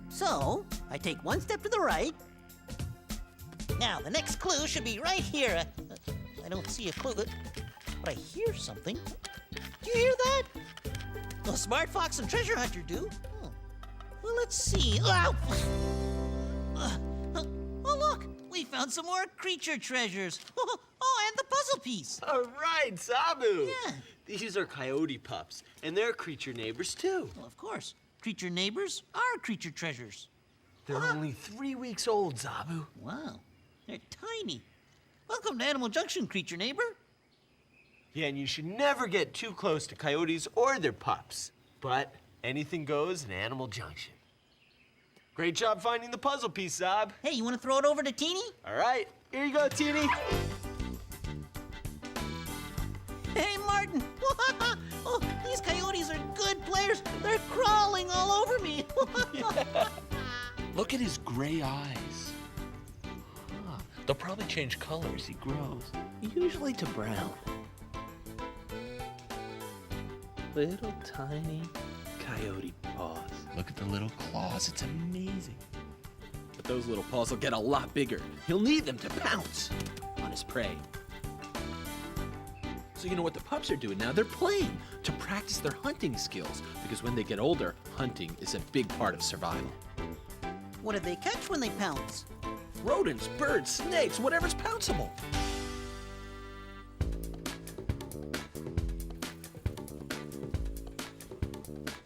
So, I take one step to the right. Now, the next clue should be right here. I don't see a clue, but I hear something. Do you hear that? Well, Smart Fox and Treasure Hunter do. Well, let's see. Ow! Oh, look! We found some more creature treasures. Oh, and the puzzle piece. All right, Zoboo. Yeah. These are coyote pups, and they're creature neighbors, too. Well, of course. Creature neighbors are creature treasures. They're only 3 weeks old, Zoboo. Wow. They're tiny. Welcome to Animal Junction, creature neighbor. Yeah, and you should never get too close to coyotes or their pups. But anything goes in Animal Junction. Great job finding the puzzle piece, Zob. Hey, you want to throw it over to Teeny? All right, here you go, Teeny. Hey, Martin. Oh, these coyotes are good players. They're crawling all over me. Look at his gray eyes. Huh. They'll probably change color as he grows, usually to brown. Little tiny coyote paws. Look at the little claws, it's amazing. But those little paws will get a lot bigger. He'll need them to pounce on his prey. So you know what the pups are doing now? They're playing to practice their hunting skills, because when they get older, hunting is a big part of survival. What do they catch when they pounce? Rodents, birds, snakes, whatever's pounceable.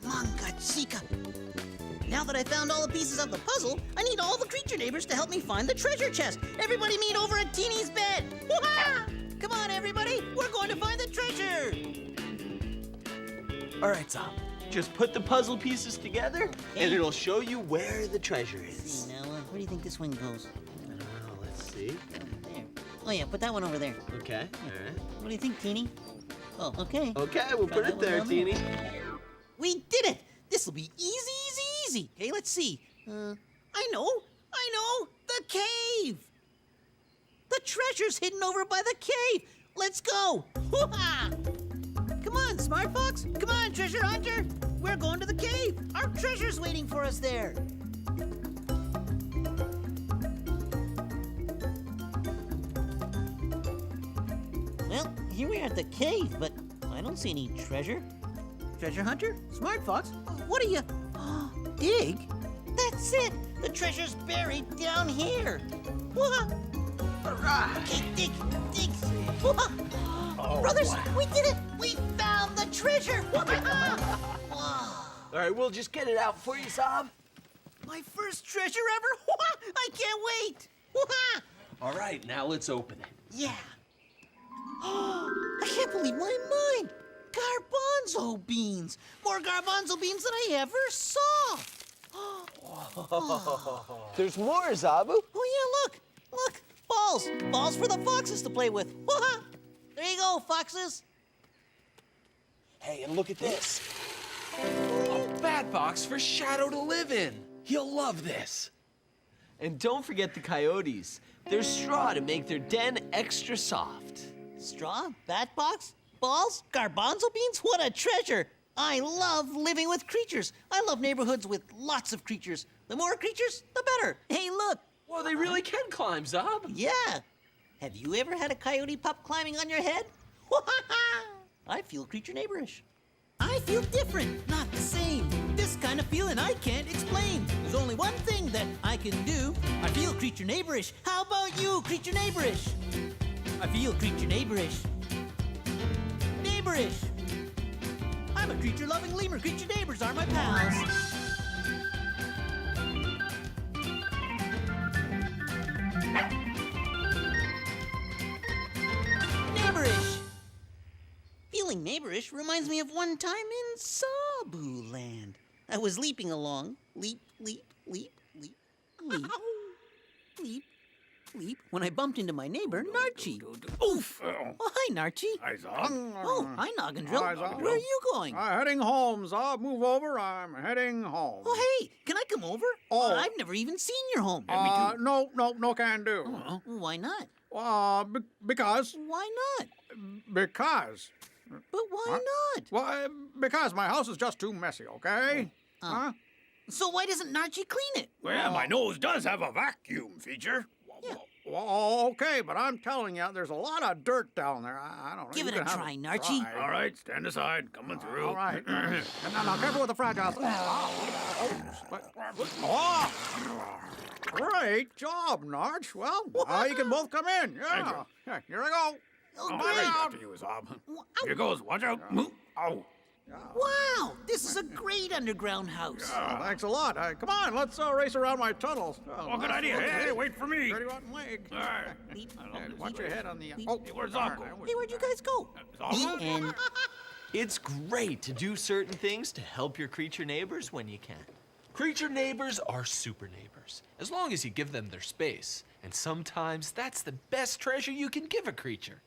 Mangatsika. Now that I found all the pieces of the puzzle, I need all the creature neighbors to help me find the treasure chest. Everybody meet over at Teeny's bed. Woo-ha! Come on, everybody. We're going to find the treasure. All right, Zob. Just put the puzzle pieces together, and it'll show you where the treasure is. See, now, where do you think this one goes? I don't know. Let's see. There. Oh, yeah, put that one over there. Okay. All right. What do you think, Teeny? Oh, okay. Okay, we'll put it there, Teeny. We did it! This will be easy, easy, easy. Okay, let's see. I know. The cave. The treasure's hidden over by the cave. Let's go. Hoo-ha! Come on, Smart Fox. Come on, Treasure Hunter. We're going to the cave. Our treasure's waiting for us there. Well, here we are at the cave, but I don't see any treasure. Treasure hunter? Smart Fox? What are you... dig? That's it! The treasure's buried down here. Okay, dig. Brothers, we did it! We found the treasure! All right, we'll just get it out for you, Zob. My first treasure ever? I can't wait! All right, now let's open it. Yeah. I can't believe my mind! Garbanzo beans! More garbanzo beans than I ever saw! There's more, Zoboo. Oh yeah, look! Balls! Balls for the foxes to play with! There you go, foxes! Hey, and look at this. A bat box for Shadow to live in. He'll love this. And don't forget the coyotes. There's straw to make their den extra soft. Straw? Bat box? Balls? Garbanzo beans? What a treasure! I love living with creatures. I love neighborhoods with lots of creatures. The more creatures, the better. Hey, look! Well, they really can climb, Zob. Yeah. Have you ever had a coyote pup climbing on your head? I feel creature neighborish. I feel different, not the same. This kind of feeling I can't explain. There's only one thing that I can do. I feel creature neighborish. How about you, creature neighborish? I feel creature neighborish. Neighborish. I'm a creature-loving lemur. Creature neighbors are my pals. Neighborish. Feeling neighborish reminds me of one time in Zoboo land. I was leaping along. Leap, leap, leap, leap, leap. Leap, leap. When I bumped into my neighbor, Narchi. Oof! Oh, hi, Narchi. Hi, Zob. Oh, hi, Noggindrill. Hi, Zob. Where are you going? Heading home, Zob. Move over. I'm heading home. Oh, hey, can I come over? Oh. I've never even seen your home. No can do. Why not? Because. Why not? Because. But why not? Well, because my house is just too messy, okay? Huh? So why doesn't Narchi clean it? Well, my nose does have a vacuum feature. Yeah. Well, okay, but I'm telling you, there's a lot of dirt down there. I don't know. Give You it a can have try, Narchi. All right, stand aside. Coming through. All right. Now, careful with the fragile. Oh! Great job, Narch. Well, you can both come in. Yeah. Here I go. Oh, Right great. after you, Zob. Here goes. Watch out. Oh. Wow, this is a great underground house. Thanks a lot. Come on, let's race around my tunnels. good idea. Okay. Hey, wait for me. Pretty rotten leg. All right. Watch your head on the... Where's Zob go? Hey, where'd you guys go? And It's great to do certain things to help your creature neighbors when you can. Creature neighbors are super neighbors, as long as you give them their space. And sometimes that's the best treasure you can give a creature.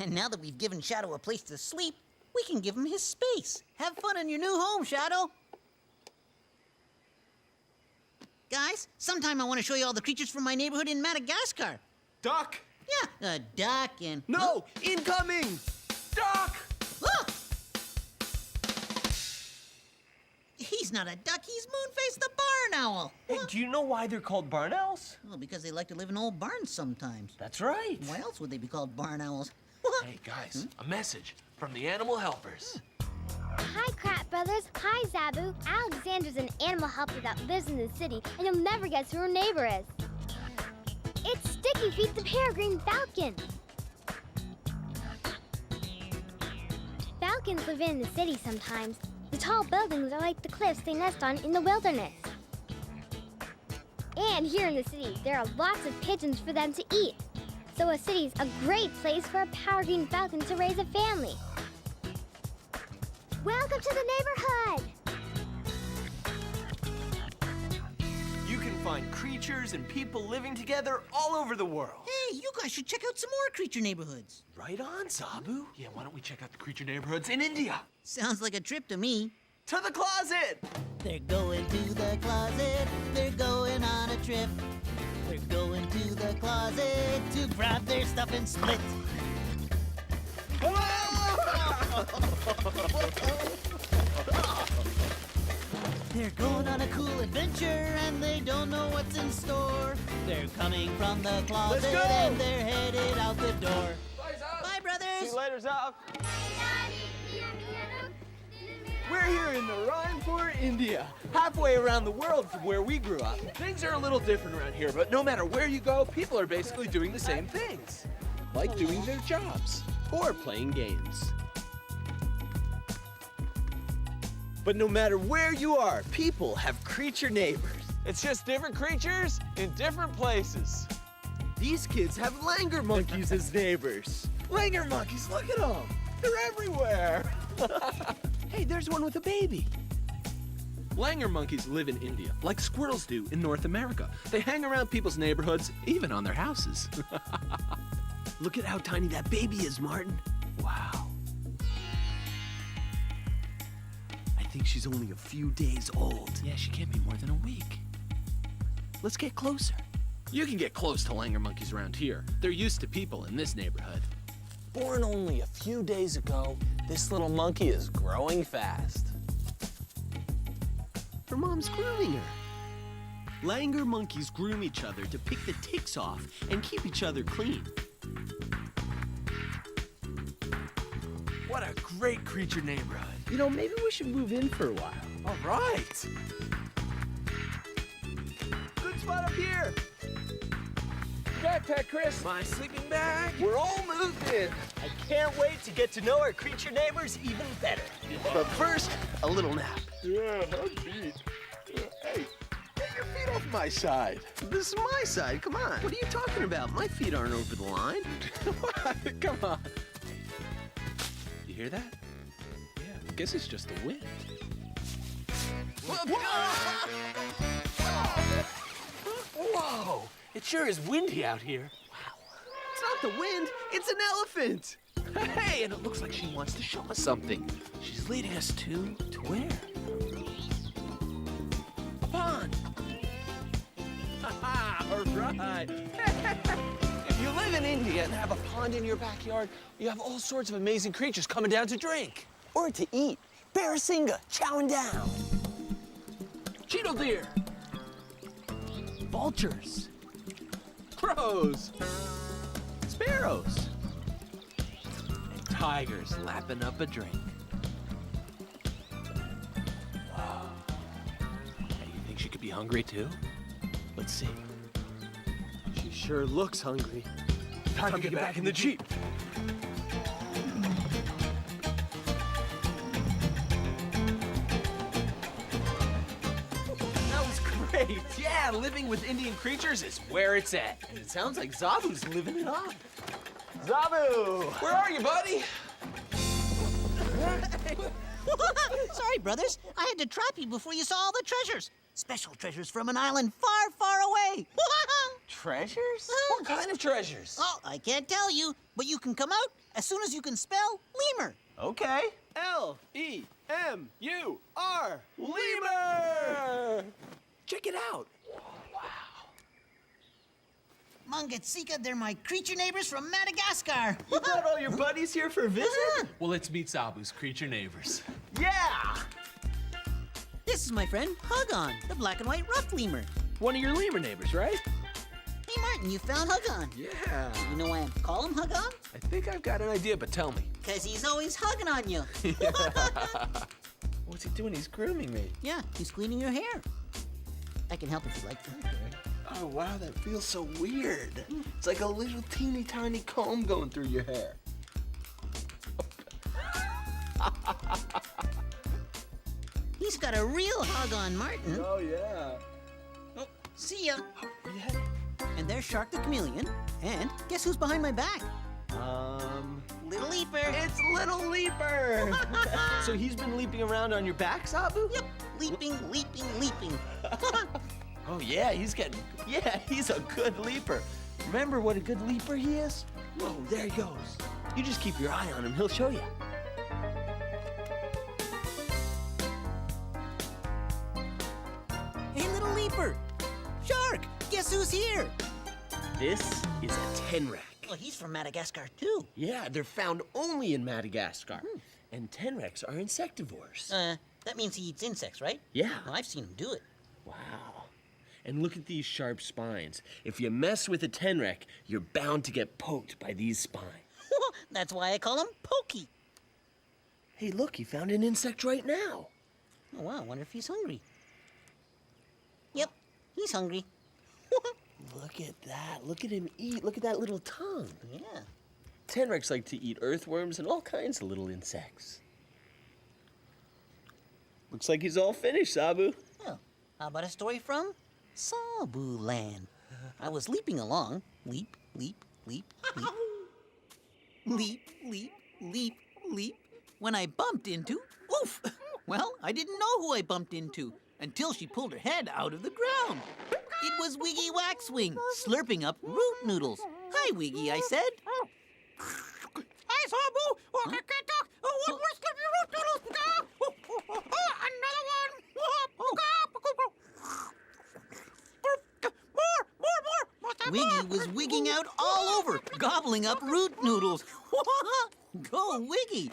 And now that we've given Shadow a place to sleep, we can give him his space. Have fun in your new home, Shadow. Guys, sometime I want to show you all the creatures from my neighborhood in Madagascar. Duck! Yeah, a duck and... No! Incoming! Duck! Ah! He's not a duck, he's Moonface the barn owl. Hey, do you know why they're called barn owls? Well, because they like to live in old barns sometimes. That's right. Why else would they be called barn owls? Hey, guys, a message from the animal helpers. Hi, Kratt Brothers. Hi, Zoboo. Alexandra's an animal helper that lives in the city, and you'll never guess who her neighbor is. It's Sticky Feet the Peregrine falcon. Falcons live in the city sometimes. The tall buildings are like the cliffs they nest on in the wilderness. And here in the city, there are lots of pigeons for them to eat. So a city's a great place for a peregrine falcon to raise a family. Welcome to the neighborhood! You can find creatures and people living together all over the world. Hey, you guys should check out some more creature neighborhoods. Right on, Zoboo. Yeah, why don't we check out the creature neighborhoods in India? Sounds like a trip to me. To the closet! They're going to the closet. They're going on a trip. They're going to the closet to grab their stuff and split. They're going on a cool adventure and they don't know what's in store. They're coming from the closet and they're headed out the door. Bye, brothers! India, halfway around the world from where we grew up. Things are a little different around here, but no matter where you go, people are basically doing the same things. Like doing their jobs. Or playing games. But no matter where you are, people have creature neighbors. It's just different creatures in different places. These kids have langur monkeys as neighbors. Langur monkeys, look at them. They're everywhere. Hey, there's one with a baby. Langur monkeys live in India, like squirrels do in North America. They hang around people's neighborhoods, even on their houses. Look at how tiny that baby is, Martin. Wow. I think she's only a few days old. Yeah, she can't be more than a week. Let's get closer. You can get close to langur monkeys around here. They're used to people in this neighborhood. Born only a few days ago, this little monkey is growing fast. Her mom's grooming her. Langur monkeys groom each other to pick the ticks off and keep each other clean. What a great creature neighborhood. You know, maybe we should move in for a while. All right. Good spot up here. Backpack, Chris. My sleeping bag. We're all moved in. I can't wait to get to know our creature neighbors even better. But first, a little nap. Yeah, I'm beat. Hey, get your feet off my side. This is my side. Come on. What are you talking about? My feet aren't over the line. Come on. You hear that? Yeah, I guess it's just the wind. Whoa! It sure is windy out here. Wow. It's not the wind, it's an elephant. Hey, and it looks like she wants to show us something. She's leading us to where? A pond. All right. If you live in India and have a pond in your backyard, you have all sorts of amazing creatures coming down to drink. Or to eat. Barasinga, chowing down. Cheetal deer. Vultures. Crows. Sparrows. And tigers lapping up a drink. Wow. Hey, you think she could be hungry too? Let's see. She sure looks hungry. Time to get back in the Jeep. That was great. Yeah, living with Indian creatures is where it's at. And it sounds like Zoboo's living it up. Zoboo! Where are you, buddy? Sorry, brothers. I had to trap you before you saw all the treasures. Special treasures from an island far, far away. Treasures? What kind of treasures? Oh, I can't tell you, but you can come out as soon as you can spell lemur. Okay. L-E-M-U-R. Lemur! Check it out. Mungatsika, they're my creature neighbors from Madagascar. You brought all your buddies here for a visit? Well, let's meet Zoboo's creature neighbors. Yeah! This is my friend, Hugon, the black and white rough lemur. One of your lemur neighbors, right? Hey, Martin, you found Hugon. Yeah. You know why I call him Hugon? I think I've got an idea, but tell me. Because he's always hugging on you. What's he doing? He's grooming me. Yeah, he's cleaning your hair. I can help if you like. Oh, wow, that feels so weird. It's like a little teeny tiny comb going through your hair. He's got a real hug on Martin. Oh, yeah. Oh, see ya. Where you headed? And there's Shark the Chameleon. And guess who's behind my back? Little Leaper. It's Little Leaper. So he's been leaping around on your back, Zoboo? Yep, leaping, leaping, leaping. Oh, yeah, he's a good leaper. Remember what a good leaper he is? Whoa, there he goes. You just keep your eye on him, he'll show you. Hey, Little Leaper. Shark, guess who's here? This is a tenrec. Well, he's from Madagascar, too. Yeah, they're found only in Madagascar. And tenrecs are insectivores. That means he eats insects, right? Yeah. Well, I've seen him do it. Wow. And look at these sharp spines. If you mess with a tenrec, you're bound to get poked by these spines. That's why I call him Pokey. Hey, look, he found an insect right now. Oh, wow, I wonder if he's hungry. Yep, he's hungry. Look at that. Look at him eat. Look at that little tongue. Yeah. Tenrecs like to eat earthworms and all kinds of little insects. Looks like he's all finished, Zoboo. Oh, how about a story from Zoboo Land? I was leaping along. Leap, leap, leap, leap. Leap, leap, leap, leap. When I bumped into... Oof! Well, I didn't know who I bumped into until she pulled her head out of the ground. It was Wiggy Waxwing, slurping up root noodles. Hi, Wiggy, I said. Hi, Zoboo. Oh, I can't talk. Oh, what more slurpy root noodles? Another one. More. Wiggy was wigging out all over, gobbling up root noodles. Go, Wiggy!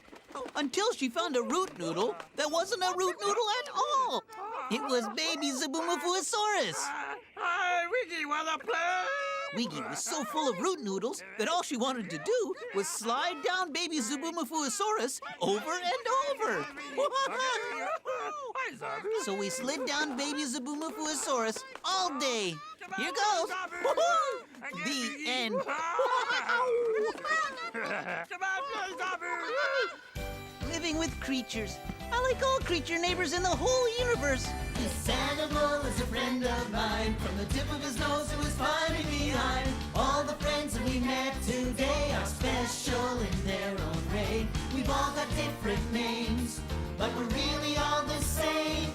Until she found a root noodle that wasn't a root noodle at all. It was baby Zoboomafoo. Hi, Wiggy, wanna play? Wiggy was so full of root noodles that all she wanted to do was slide down baby Zoboomafoo over and over. So we slid down baby Zoboomafoo all day. Here goes. The end. Living with creatures. I like all creature neighbors in the whole universe. This animal is a friend of mine. From the tip of his nose to his funny behind. All the friends that we met today are special in their own way. We've all got different names, but we're really all the same.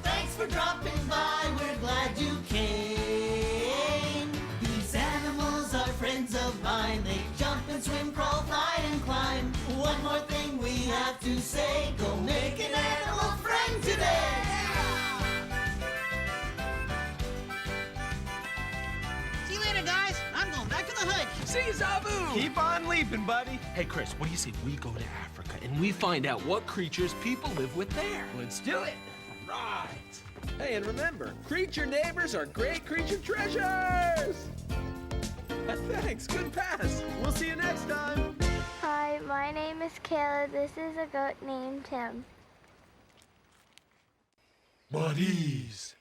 Thanks for dropping by, we're glad you came. These animals are friends of mine. They jump and swim, crawl, fly and climb. One more thing we have to say, go make an animal friend today. See you later, guys. I'm going back to the hut. See you, Zoboo! Keep on leaping, buddy. Hey, Chris, what do you say we go to Africa and we find out what creatures people live with there? Let's do it. Right. Hey, and remember, creature neighbors are great creature treasures! Thanks, good pass. We'll see you next time. Hi, my name is Kayla. This is a goat named Tim. Buddies.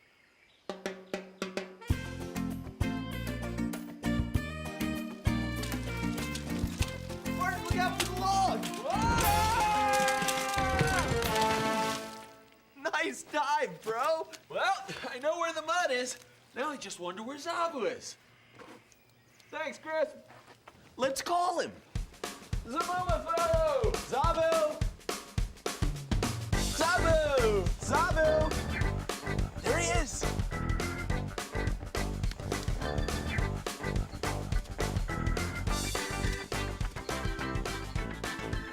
Martin, look out for the log! Nice dive, bro. Well, I know where the mud is. Now I just wonder where Zoboo is. Thanks, Chris. Let's call him. Zoboomafoo! Zoboo! Zoboo! Zoboo! There he is.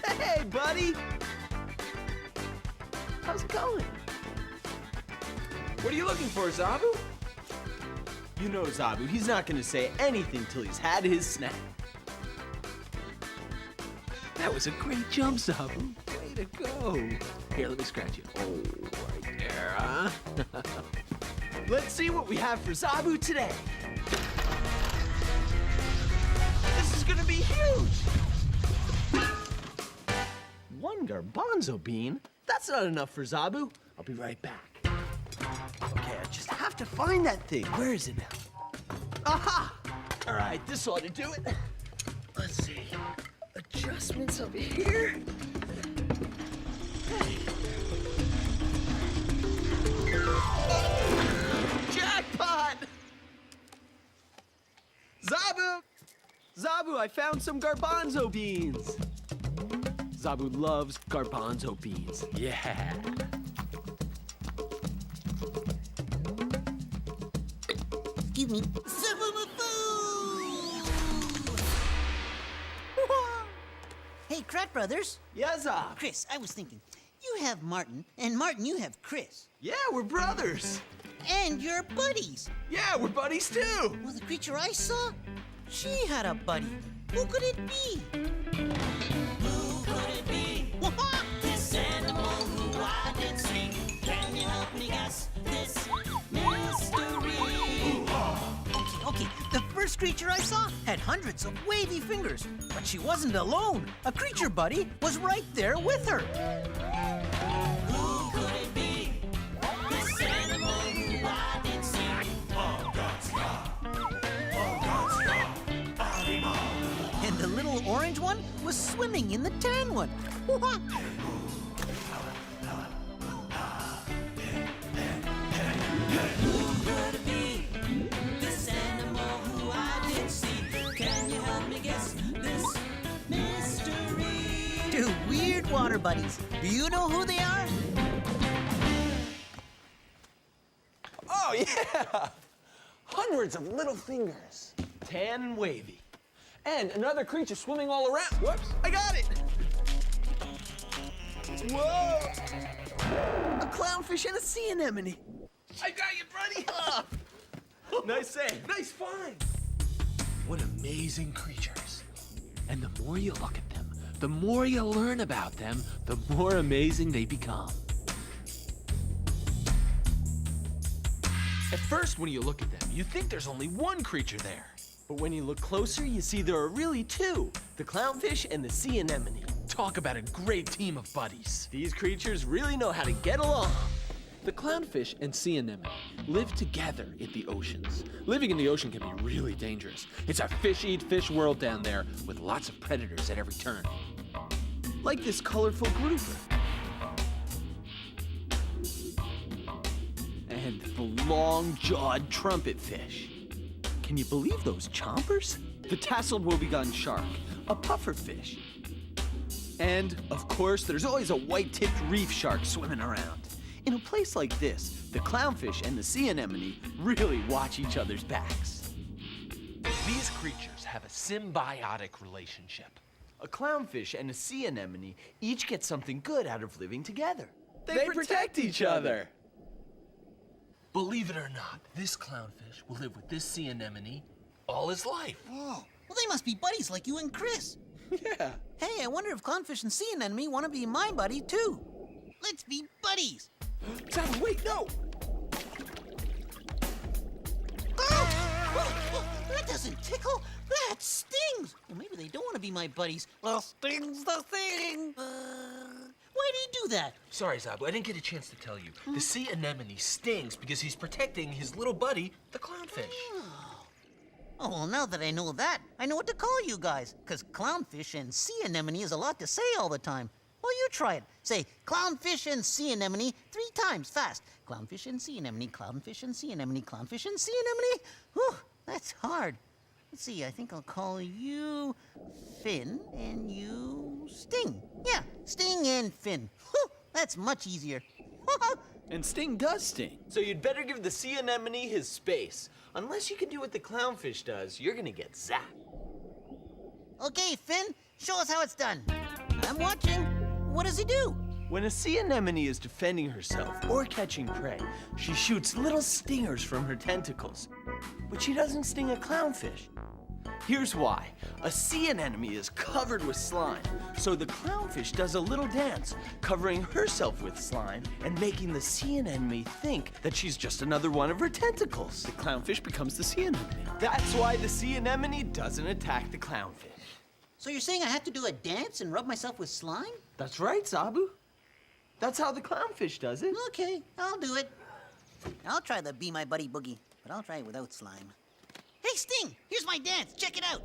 Hey, buddy! How's it going? What are you looking for, Zoboo? You know Zoboo, he's not gonna say anything till he's had his snack. That was a great jump, Zoboo. Way to go. Here, let me scratch you. Oh, right there, huh? Let's see what we have for Zoboo today. This is gonna be huge. One garbanzo bean? That's not enough for Zoboo. I'll be right back. Okay, I just have to find that thing. Where is it now? Aha! All right, this ought to do it. Let's see. Adjustments over here. Jackpot! Zoboo! Zoboo, I found some garbanzo beans. Zoboo loves garbanzo beans. Yeah. Excuse me. Zoboomafoo! Hey, Kratt Brothers. Yeah, Zob. Chris, I was thinking, you have Martin, and Martin, you have Chris. Yeah, we're brothers. And you're buddies. Yeah, we're buddies too. Well, the creature I saw, she had a buddy. Who could it be? Who could it be? This animal who I did see. Can you help me guess this mystery? Okay, the first creature I saw had hundreds of wavy fingers, but she wasn't alone. A creature buddy was right there with her. Who could it be? orange one was swimming in the tan one. Who could it be? This animal who I did see. Can you help me guess this mystery? Two weird water buddies. Do you know who they are? Oh, yeah! Hundreds of little fingers. Tan and wavy. And another creature swimming all around. Whoops, I got it! Whoa! A clownfish and a sea anemone. I got you, buddy! Nice save. Nice find. What amazing creatures. And the more you look at them, the more you learn about them, the more amazing they become. At first, when you look at them, you think there's only one creature there. But when you look closer, you see there are really two, the clownfish and the sea anemone. Talk about a great team of buddies. These creatures really know how to get along. The clownfish and sea anemone live together in the oceans. Living in the ocean can be really dangerous. It's a fish-eat-fish world down there with lots of predators at every turn. Like this colorful grouper. And the long-jawed trumpetfish. Can you believe those chompers? The tasseled woebegone shark, a pufferfish. And, of course, there's always a white-tipped reef shark swimming around. In a place like this, the clownfish and the sea anemone really watch each other's backs. These creatures have a symbiotic relationship. A clownfish and a sea anemone each get something good out of living together. They protect each other. Believe it or not, this clownfish will live with this sea anemone all his life. Oh, well, they must be buddies like you and Chris. Yeah. Hey, I wonder if clownfish and sea anemone want to be my buddy, too. Let's be buddies. Zoboo, wait, no! Oh, that doesn't tickle. That stings. Well, maybe they don't want to be my buddies. Well, sting's the thing. Why do you do that? Sorry, Zoboo, I didn't get a chance to tell you. The sea anemone stings because he's protecting his little buddy, the clownfish. Oh, well, now that I know that, I know what to call you guys. Because clownfish and sea anemone is a lot to say all the time. Well, you try it. Say, clownfish and sea anemone 3 times fast. Clownfish and sea anemone, clownfish and sea anemone, clownfish and sea anemone. Whew, that's hard. Let's see, I think I'll call you Finn and you Sting. Yeah, Sting and Finn. Whew, that's much easier. And Sting does sting. So you'd better give the sea anemone his space. Unless you can do what the clownfish does, you're gonna get zapped. Okay, Finn, show us how it's done. I'm watching. What does he do? When a sea anemone is defending herself or catching prey, she shoots little stingers from her tentacles. But she doesn't sting a clownfish. Here's why. A sea anemone is covered with slime, so the clownfish does a little dance, covering herself with slime and making the sea anemone think that she's just another one of her tentacles. The clownfish becomes the sea anemone. That's why the sea anemone doesn't attack the clownfish. So you're saying I have to do a dance and rub myself with slime? That's right, Zoboo. That's how the clownfish does it. Okay, I'll do it. I'll try the Be My Buddy Boogie, but I'll try it without slime. Hey, Sting, here's my dance. Check it out.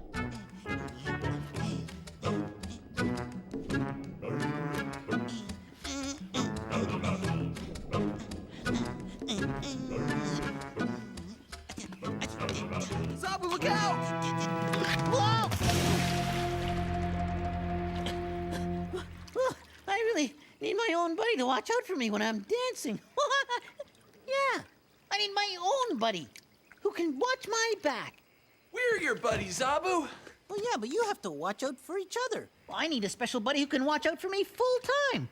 Zoboo, look out! Whoa! I really need my own buddy to watch out for me when I'm dancing. Yeah, I need my own buddy who can watch my back. We're your buddies, Zoboo. Well, yeah, but you have to watch out for each other. Well, I need a special buddy who can watch out for me full time.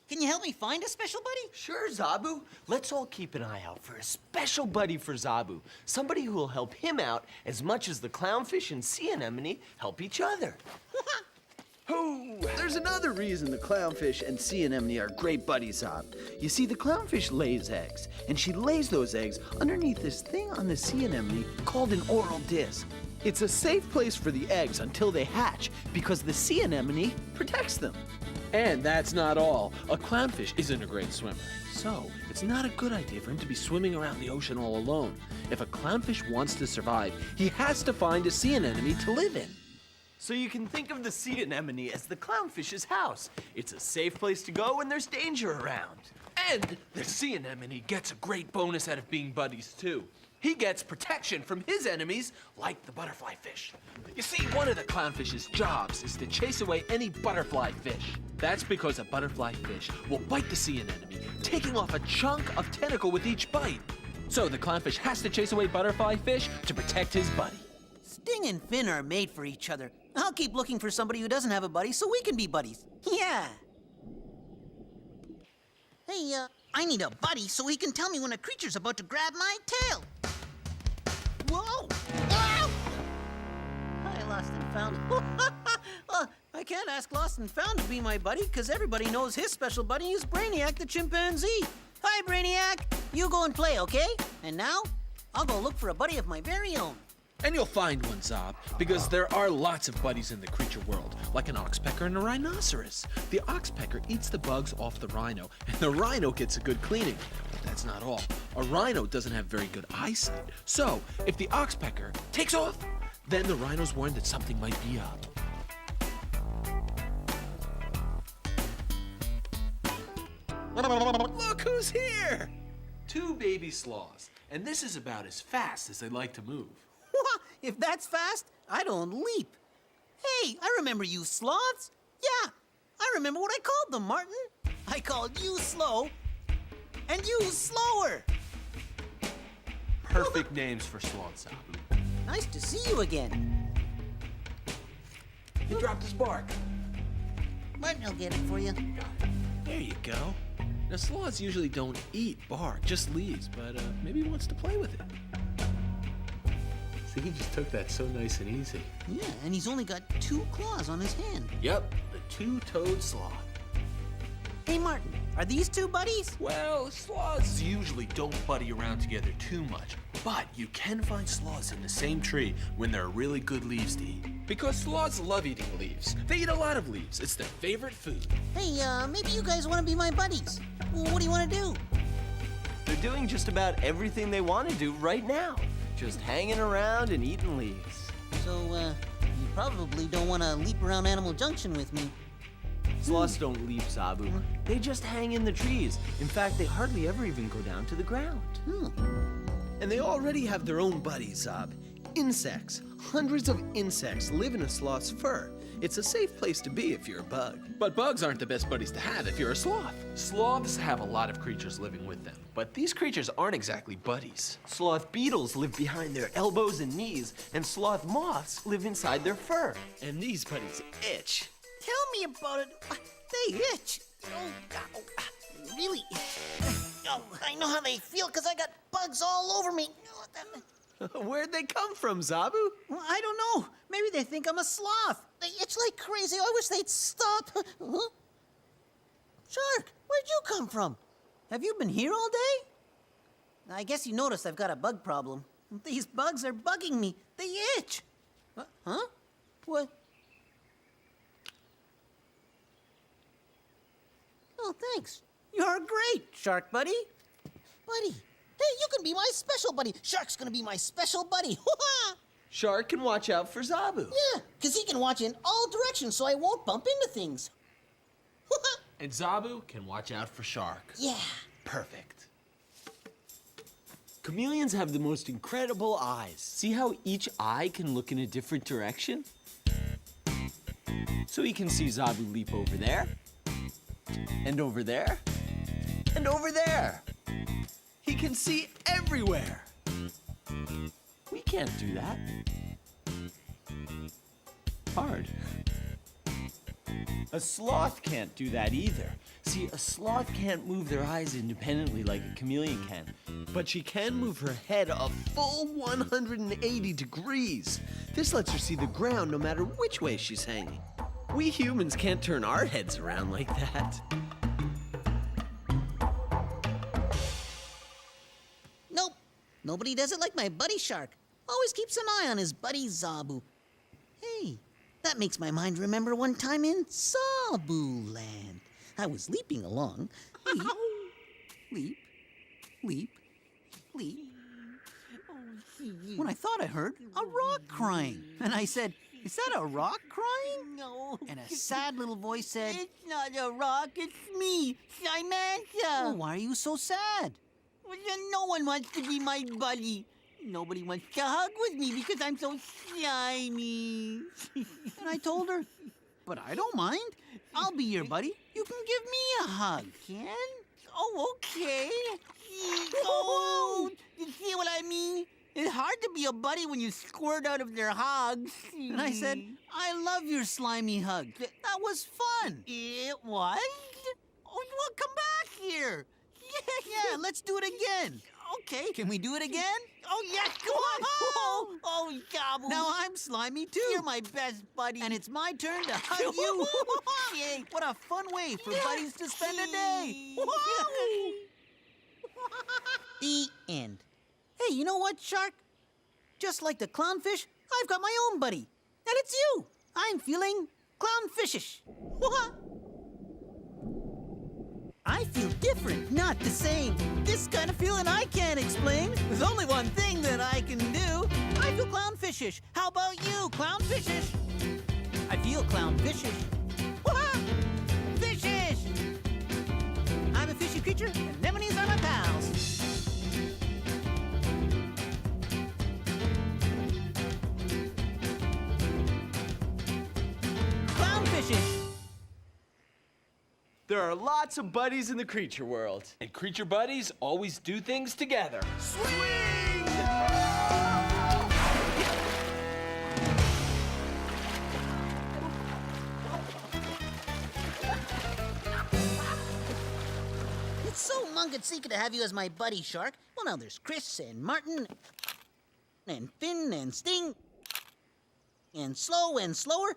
Can you help me find a special buddy? Sure, Zoboo. Let's all keep an eye out for a special buddy for Zoboo. Somebody who will help him out as much as the clownfish and sea anemone help each other. Oh, there's another reason the clownfish and sea anemone are great buddies, Zob. You see, the clownfish lays eggs, and she lays those eggs underneath this thing on the sea anemone called an oral disc. It's a safe place for the eggs until they hatch because the sea anemone protects them. And that's not all. A clownfish isn't a great swimmer, so it's not a good idea for him to be swimming around the ocean all alone. If a clownfish wants to survive, he has to find a sea anemone to live in. So you can think of the sea anemone as the clownfish's house. It's a safe place to go when there's danger around. And the sea anemone gets a great bonus out of being buddies, too. He gets protection from his enemies, like the butterfly fish. You see, one of the clownfish's jobs is to chase away any butterfly fish. That's because a butterfly fish will bite the sea anemone, taking off a chunk of tentacle with each bite. So the clownfish has to chase away butterfly fish to protect his buddy. Sting and Finn are made for each other. I'll keep looking for somebody who doesn't have a buddy so we can be buddies. Yeah. Hey, I need a buddy so he can tell me when a creature's about to grab my tail. Whoa! Ow! I lost and found. I can't ask Lost and Found to be my buddy because everybody knows his special buddy is Brainiac the chimpanzee. Hi, Brainiac. You go and play, okay? And now, I'll go look for a buddy of my very own. And you'll find one, Zob, because there are lots of buddies in the creature world, like an oxpecker and a rhinoceros. The oxpecker eats the bugs off the rhino, and the rhino gets a good cleaning. But that's not all. A rhino doesn't have very good eyesight. So, if the oxpecker takes off, then the rhino's warned that something might be up. Look who's here! 2 baby sloths, and this is about as fast as they like to move. If that's fast, I don't leap. Hey, I remember you sloths. Yeah, I remember what I called them, Martin. I called you slow, and you slower. Perfect names for sloths, Zoboo. Nice to see you again. He dropped his bark. Martin will get it for you. There you go. Now, sloths usually don't eat bark, just leaves, but maybe he wants to play with it. See, he just took that so nice and easy. Yeah, and he's only got 2 claws on his hand. Yep, the 2-toed sloth. Hey, Martin, are these 2 buddies? Well, sloths usually don't buddy around together too much, but you can find sloths in the same tree when there are really good leaves to eat. Because sloths love eating leaves. They eat a lot of leaves. It's their favorite food. Hey, maybe you guys want to be my buddies. Well, what do you want to do? They're doing just about everything they want to do right now. Just hanging around and eating leaves. So, you probably don't want to leap around Animal Junction with me. Sloths don't leap, Zoboo. They just hang in the trees. In fact, they hardly ever even go down to the ground. And they already have their own buddies, Zob. Insects. Hundreds of insects live in a sloth's fur. It's a safe place to be if you're a bug. But bugs aren't the best buddies to have if you're a sloth. Sloths have a lot of creatures living with them, but these creatures aren't exactly buddies. Sloth beetles live behind their elbows and knees, and sloth moths live inside their fur. And these buddies itch. Tell me about it. They itch. Oh, God. Oh, really? Oh, I know how they feel because I got bugs all over me. Where'd they come from, Zoboo? Well, I don't know. Maybe they think I'm a sloth. They itch like crazy. I wish they'd stop. Huh? Shark, where'd you come from? Have you been here all day? I guess you noticed I've got a bug problem. These bugs are bugging me. They itch. Huh? What? Oh, thanks. You're great, Shark Buddy. Buddy. Hey, you can be my special buddy. Shark's gonna be my special buddy. Shark can watch out for Zoboo. Yeah, because he can watch in all directions so I won't bump into things. And Zoboo can watch out for Shark. Yeah. Perfect. Chameleons have the most incredible eyes. See how each eye can look in a different direction? So he can see Zoboo leap over there, and over there, and over there. He can see everywhere. We can't do that. Hard. A sloth can't do that either. See, a sloth can't move their eyes independently like a chameleon can, but she can move her head a full 180 degrees. This lets her see the ground no matter which way she's hanging. We humans can't turn our heads around like that. Nope. Nobody does it like my buddy Shark. Always keeps an eye on his buddy Zoboo. Hey, that makes my mind remember one time in Zoboo Land. I was leaping along. Leap, leap, leap, leap. when I thought I heard a rock crying. And I said, "Is that a rock crying?" No. And a sad little voice said, It's not a rock, it's me, Samantha. "Oh, why are you so sad?" Well, then no one wants to be my buddy. Nobody wants to hug with me because I'm so slimy. And I told her, "But I don't mind. I'll be your buddy. You can give me a hug." Ken? Oh, okay. Oh, you see what I mean? It's hard to be a buddy when you squirt out of their hugs. And I said, "I love your slimy hug. That was fun." It was? Oh, well, come back here. Yeah, let's do it again. Okay. Can we do it again? Oh, yes, come on. Oh, Zoboo. Now I'm slimy too. You're my best buddy. And it's my turn to hug you. Yay. What a fun way for buddies to spend a day. The end. Hey, you know what, Shark? Just like the clownfish, I've got my own buddy. And it's you. I'm feeling clownfishish. I feel different, not the same. This kind of feeling I can't explain. There's only one thing that I can do. I feel clownfishish. How about you, clownfishish? I feel clownfishish. Fishish! I'm a fishy creature, and anemones are my pals. Clownfishish! There are lots of buddies in the creature world. And creature buddies always do things together. It's so mungatsika to have you as my buddy, Shark. Well, now there's Chris and Martin and Finn and Sting and Slow and Slower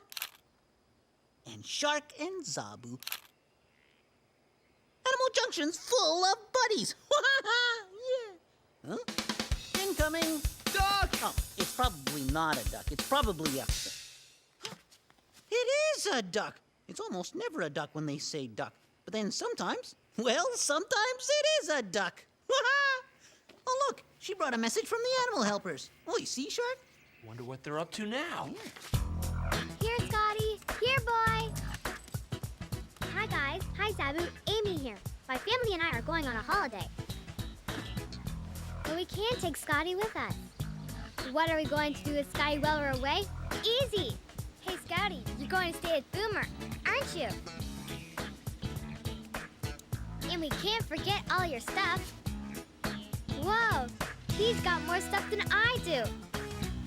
and Shark and Zoboo. Animal Junction's full of buddies. Yeah. Huh? Incoming. Duck! Oh, it's probably not a duck. It's probably a... It is a duck. It's almost never a duck when they say duck. But then sometimes, well, sometimes it is a duck. Oh, look, she brought a message from the animal helpers. Oh, you see, Shark? Wonder what they're up to now. Here, Scotty. Here, boy. Hi, guys. Hi, Zoboo. Amy here. My family and I are going on a holiday. But we can't take Scotty with us. What are we going to do with Scotty while we're away? Easy. Hey, Scotty, you're going to stay with Boomer, aren't you? And we can't forget all your stuff. Whoa, he's got more stuff than I do.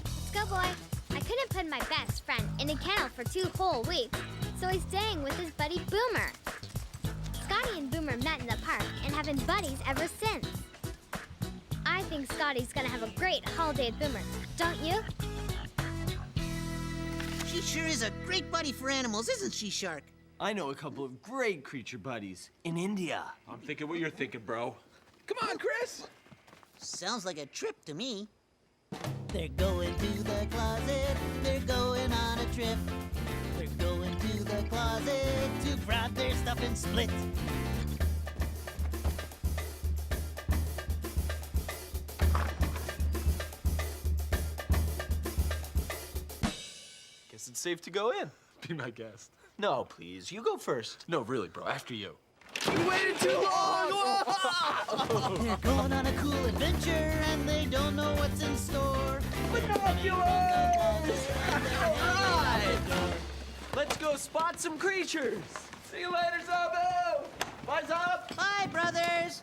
Let's go, boy. I couldn't put my best friend in a kennel for 2 whole weeks, so he's staying with his buddy Boomer. Scotty and Boomer met in the park and have been buddies ever since. I think Scotty's gonna have a great holiday with Boomer, don't you? She sure is a great buddy for animals, isn't she, Shark? I know a couple of great creature buddies in India. I'm thinking what you're thinking, bro. Come on, Chris. Sounds like a trip to me. They're going to the closet. They're going on a trip. They're going to the closet to grab their stuff and split. Guess it's safe to go in. Be my guest. No, please, you go first. No, really, bro. After you. You waited too long! They're going on a cool adventure and they don't know what's in store. Binoculars! Alright! Let's go spot some creatures. See you later, Zoboo! Bye, Zob! Bye, brothers!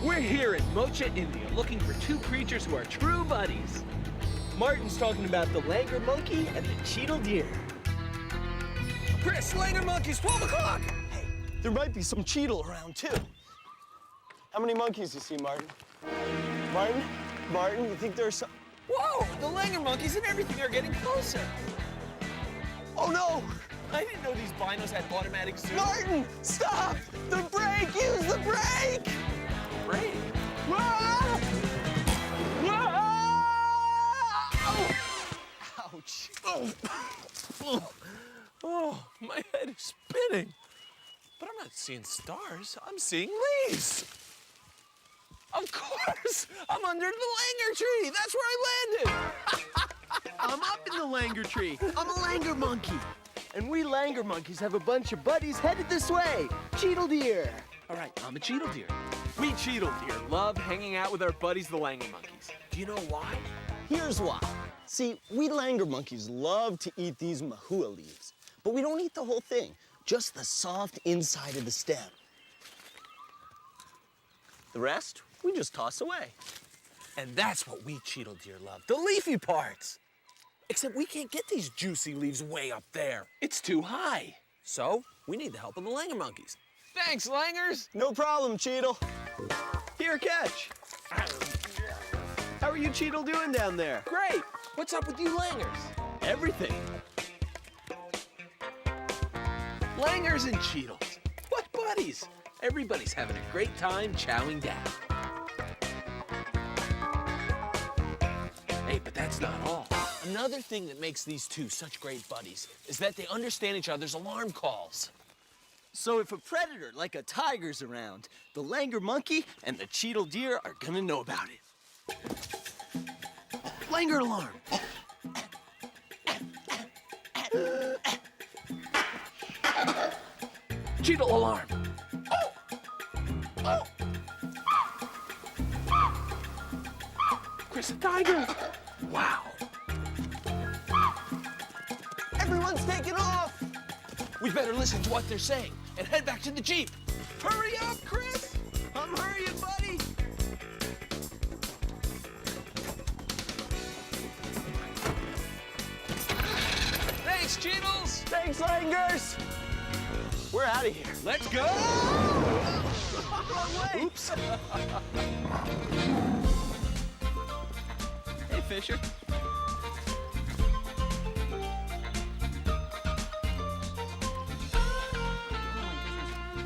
We're here in Mocha, India, looking for 2 creatures who are true buddies. Martin's talking about the langur monkey and the cheetal deer. Chris, langur monkeys, 12 o'clock! Hey, there might be some cheetal around, too. How many monkeys you see, Martin? Martin, you think there's some... Whoa! The langur monkeys and everything are getting closer. Oh, no! I didn't know these binos had automatic zoom. Martin, stop! The brake! Use the brake! Brake? Ah! Ah! seeing stars. I'm seeing leaves. Of course! I'm under the langur tree. That's where I landed. I'm up in the langur tree. I'm a langur monkey. And we langur monkeys have a bunch of buddies headed this way. Cheetal deer. All right, I'm a Cheetal deer. We Cheetal deer love hanging out with our buddies, the langur monkeys. Do you know why? Here's why. See, we langur monkeys love to eat these mahua leaves, but we don't eat the whole thing, just the soft inside of the stem. The rest, we just toss away. And that's what we Cheetal deer love, the leafy parts. Except we can't get these juicy leaves way up there. It's too high. So we need the help of the langur monkeys. Thanks, langurs. No problem, Cheetal. Here, catch. How are you Cheetal doing down there? Great. What's up with you langurs? Everything. Langurs and Cheetals. What buddies? Everybody's having a great time chowing down. Hey, but that's not all. Another thing that makes these two such great buddies is that they understand each other's alarm calls. So if a predator like a tiger's around, the langur monkey and the Cheetal deer are gonna know about it. Langur alarm. Cheetal alarm. Chris the tiger. Wow. Everyone's taking off. We better listen to what they're saying and head back to the Jeep. Hurry up, Chris. I'm hurrying, buddy. Thanks, Cheetals. Thanks, langurs. We're out of here. Let's go. Oops. Hey, Fisher.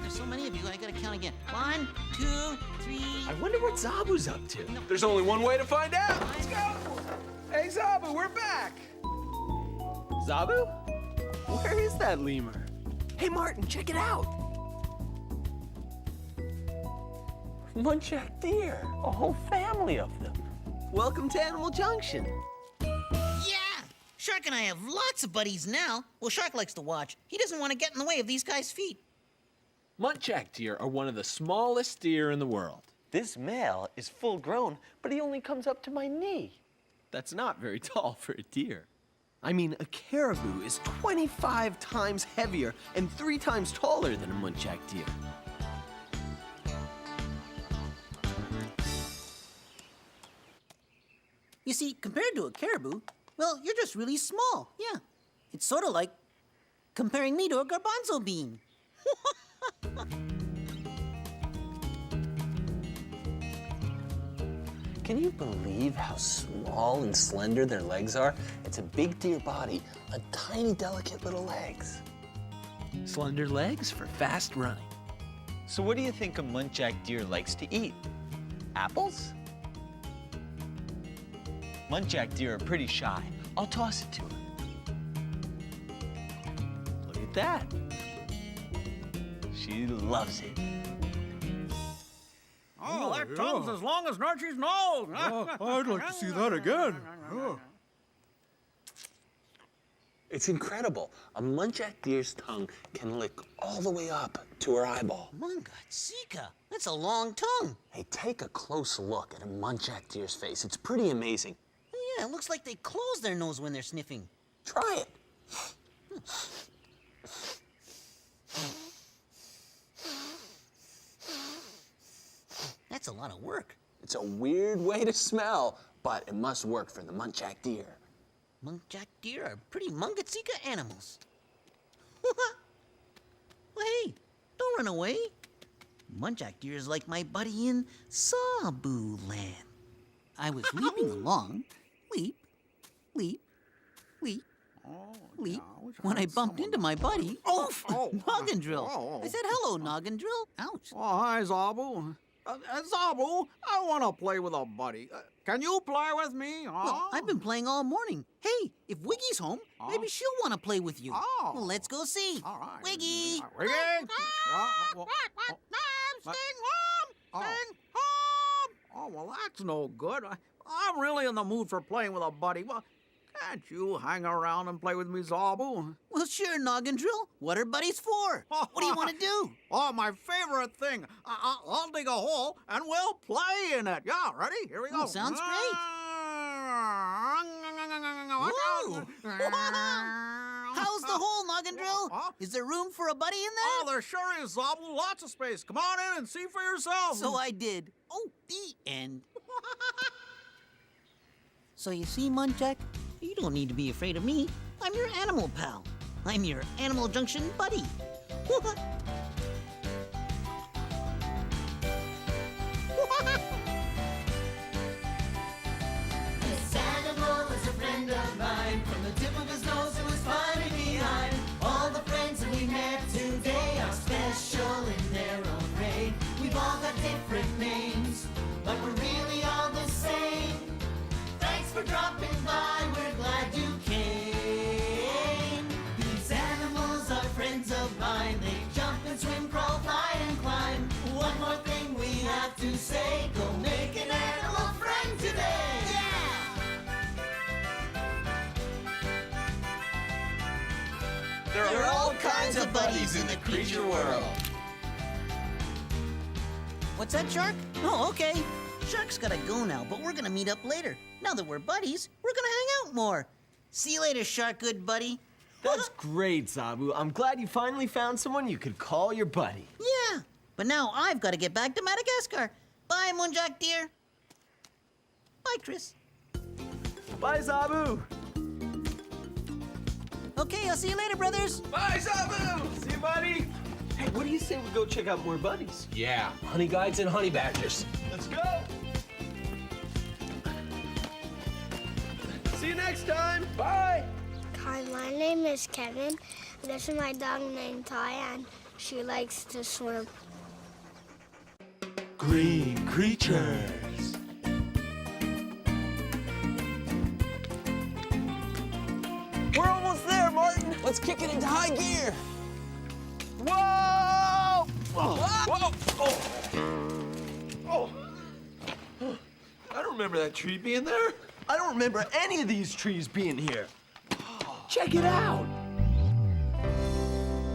There's so many of you, I gotta count again. 1, 2, 3. I wonder what Zoboo's up to. There's only one way to find out. Let's go. Hey, Zoboo, we're back. Zoboo? Where is that lemur? Hey, Martin, check it out. Muntjac deer, a whole family of them. Welcome to Animal Junction. Yeah! Shark and I have lots of buddies now. Well, Shark likes to watch. He doesn't want to get in the way of these guys' feet. Muntjac deer are one of the smallest deer in the world. This male is full grown, but he only comes up to my knee. That's not very tall for a deer. I mean, a caribou is 25 times heavier and 3 times taller than a muntjac deer. You see, compared to a caribou, well, you're just really small. Yeah. It's sort of like comparing me to a garbanzo bean. Can you believe how small and slender their legs are? It's a big deer body on tiny, delicate little legs. Slender legs for fast running. So what do you think a muntjac deer likes to eat? Apples? Muntjac deer are pretty shy. I'll toss it to him. Look at that. She loves it. Oh, that tongue's as long as Archie's nose. I'd like to see that again. It's incredible. A muntjac deer's tongue can lick all the way up to her eyeball. Mungatsika, that's a long tongue. Hey, take a close look at a muntjac deer's face. It's pretty amazing. Yeah, it looks like they close their nose when they're sniffing. Try it. That's a lot of work. It's a weird way to smell, but it must work for the muntjac deer. Muntjac deer are pretty Mungatsika animals. Well, hey, don't run away. Muntjac deer is like my buddy in Zoboo land. I was leaping along, leap, leap, leap, leap, when I bumped into my buddy. Oof! Noggin drill. I said, hello, Noggin drill. Ouch. Oh, hi, Zoboo. Zoboo, I want to play with a buddy. Can you play with me? Huh? Well, I've been playing all morning. Hey, if Wiggy's home, maybe she'll want to play with you. Oh. Well, let's go see. All right. Wiggy! Wiggy! I'm staying home! Staying home! Oh, well, that's no good. I'm really in the mood for playing with a buddy. Well, can't you hang around and play with me, Zoboo? Well, sure, Noggin Drill. What are buddies for? What do you want to do? Oh, my favorite thing. I'll dig a hole and we'll play in it. Yeah, ready? Here we go. Oh, sounds great. Whoa. How's the hole, Noggin Drill? Is there room for a buddy in there? Oh, there sure is, Zoboo. Lots of space. Come on in and see for yourself. So I did. Oh, the end. So you see, Muntjac, you don't need to be afraid of me. I'm your animal pal. I'm your Animal Junction buddy. This animal is a friend of mine. From the tip of his nose to his body behind. All the friends that we met today are special in their own way. We've all got different names, but we're really all the same. Thanks for dropping by, we're glad you came. These animals are friends of mine. They jump and swim, crawl, fly and climb. One more thing we have to say. Go make an animal friend today. There are all kinds of buddies in the creature world. What's that, Shark? Oh, okay. Shark's gotta go now, but we're gonna meet up later. Now that we're buddies, we're gonna hang out more. See you later, Shark, good buddy. That's great, Zoboo. I'm glad you finally found someone you could call your buddy. Yeah, but now I've got to get back to Madagascar. Bye, Muntjac, dear. Bye, Chris. Bye, Zoboo. Okay, I'll see you later, brothers. Bye, Zoboo. See you, buddy. Hey, what do you say we go check out more buddies? Yeah, honey guides and honey badgers. Let's go. See you next time. Bye. Hi, my name is Kevin. This is my dog named Ty, and she likes to swim. Green creatures. We're almost there, Martin. Let's kick it into high gear. Whoa! Whoa! Oh. I don't remember that tree being there. I don't remember any of these trees being here. Check it out.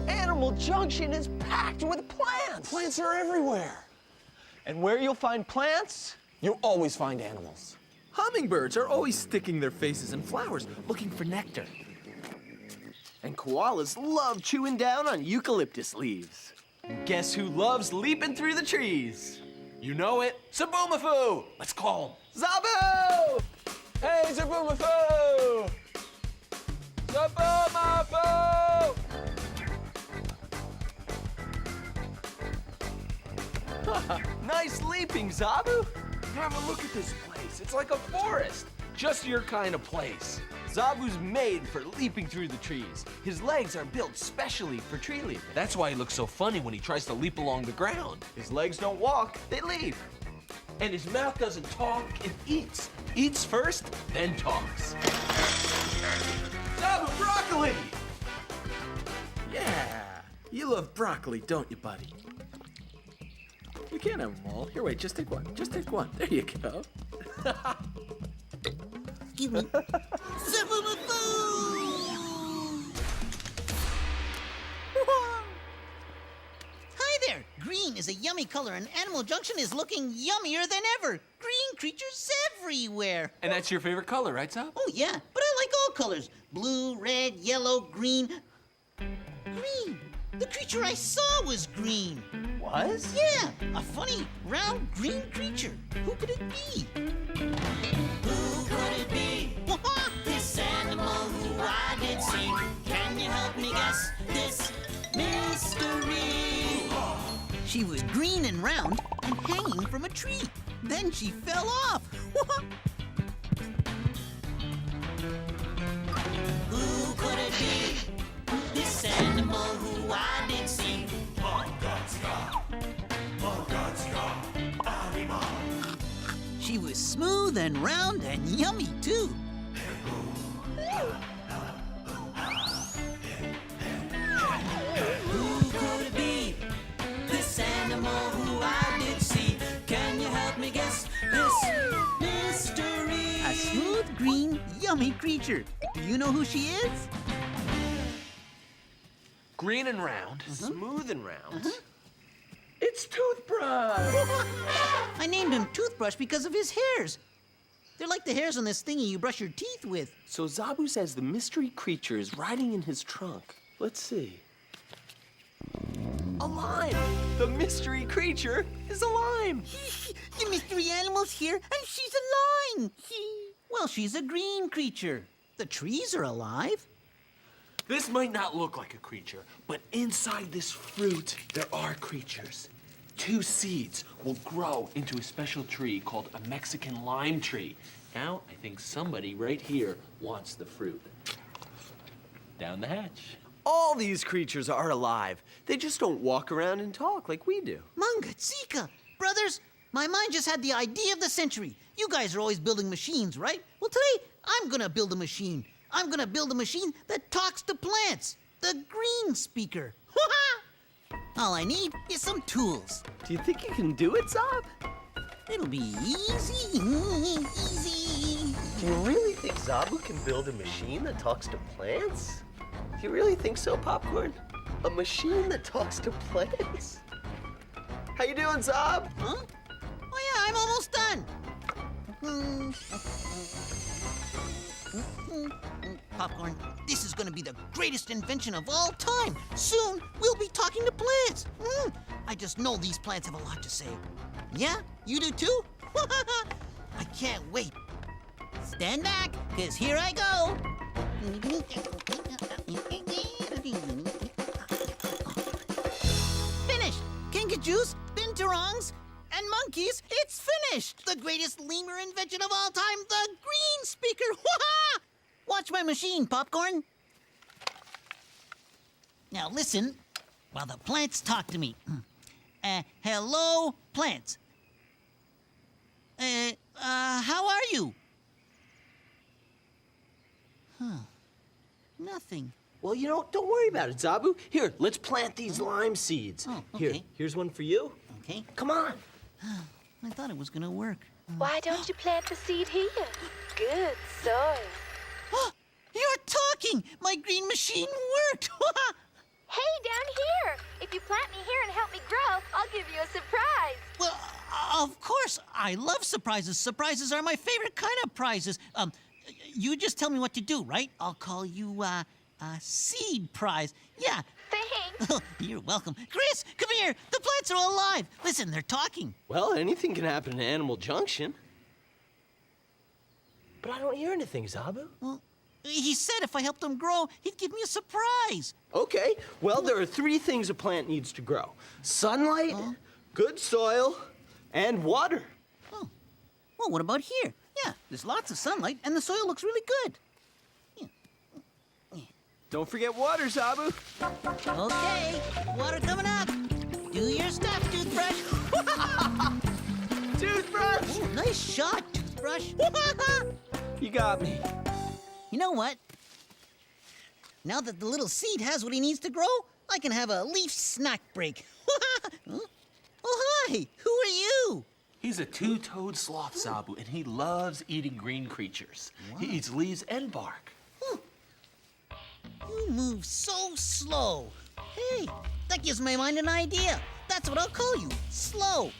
Animal Junction is packed with plants. Plants are everywhere. And where you'll find plants, you'll always find animals. Hummingbirds are always sticking their faces in flowers, looking for nectar. And koalas love chewing down on eucalyptus leaves. And guess who loves leaping through the trees? You know it, Zoboomafoo! Let's call him. Zoboo! Hey, Zoboomafoo! Zoboomafoo! Nice leaping, Zoboo. Have a look at this place. It's like a forest. Just your kind of place. Zoboo's made for leaping through the trees. His legs are built specially for tree leaping. That's why he looks so funny when he tries to leap along the ground. His legs don't walk, they leap. And his mouth doesn't talk, it eats. Eats first, then talks. Zoboo, broccoli! Yeah, you love broccoli, don't you, buddy? You can't have them all. Here, wait, just take one. Just take one. There you go. Excuse me. Zoboomafoo! Hi there! Green is a yummy color, and Animal Junction is looking yummier than ever. Green creatures everywhere. And that's your favorite color, right, Zob? Oh, yeah, but I like all colors. Blue, red, yellow, green. Green! The creature I saw was green. Was? Yeah, a funny, round, green creature. Who could it be? Who could it be? This animal who I did see. Can you help me guess this mystery? She was green and round and hanging from a tree. Then she fell off. Who could it be? This animal who I did see. Madagascar, Madagascar. She was smooth and round and yummy, too. Who could it be? This animal who I did see. Can you help me guess this mystery? A smooth, green, yummy creature. Do you know who she is? Green and round, smooth and round. It's Toothbrush! I named him Toothbrush because of his hairs. They're like the hairs on this thingy you brush your teeth with. So Zoboo says the mystery creature is riding in his trunk. Let's see. A lime! The mystery creature is a lime! The mystery animal's here, and she's a lime! Well, she's a green creature. The trees are alive. This might not look like a creature, but inside this fruit, there are creatures. 2 seeds will grow into a special tree called a Mexican lime tree. Now, I think somebody right here wants the fruit. Down the hatch. All these creatures are alive. They just don't walk around and talk like we do. Muntjac! Brothers, my mind just had the idea of the century. You guys are always building machines, right? Well, today, I'm gonna build a machine. I'm gonna build a machine that talks to plants. The green speaker. All I need is some tools. Do you think you can do it, Zob? It'll be easy, easy. Do you really think Zoboo can build a machine that talks to plants? Do you really think so, Popcorn? A machine that talks to plants? How you doing, Zob? Huh? Oh yeah, I'm almost done. Popcorn, this is gonna be the greatest invention of all time. Soon, we'll be talking to plants. I just know these plants have a lot to say. Yeah, you do too? I can't wait. Stand back, because here I go. Finished. Kinkajoos, binturongs, and monkeys, it's finished. The greatest lemur invention of all time, the green speaker. Watch my machine, Popcorn. Now listen while the plants talk to me. Hello, plants. How are you? Nothing. Well, you know, don't worry about it, Zoboo. Here, let's plant these lime seeds. Oh, okay. Here, here's one for you. Okay. Come on. I thought it was gonna work. Why don't you plant the seed here? Good soil. You're talking! My green machine worked! Hey, down here! If you plant me here and help me grow, I'll give you a surprise. Well, of course, I love surprises. Surprises are my favorite kind of prizes. You just tell me what to do, right? I'll call you, a seed prize. Yeah. Thanks. You're welcome. Chris, come here! The plants are alive! Listen, they're talking. Well, anything can happen in Animal Junction. But I don't hear anything, Zoboo. Well, he said if I helped him grow, he'd give me a surprise. Okay, well, there are 3 things a plant needs to grow. Sunlight, good soil, and water. Oh. Well, what about here? Yeah, there's lots of sunlight, and the soil looks really good. Don't forget water, Zoboo. Okay, water coming up. Do your stuff, Toothbrush. Toothbrush! Ooh, nice shot, Toothbrush. You got me. You know what? Now that the little seed has what he needs to grow, I can have a leaf snack break. Oh, hi! Who are you? He's a 2-toed sloth, Zoboo, and he loves eating green creatures. Wow. He eats leaves and bark. You move so slow. Hey, that gives my mind an idea. That's what I'll call you, Slow.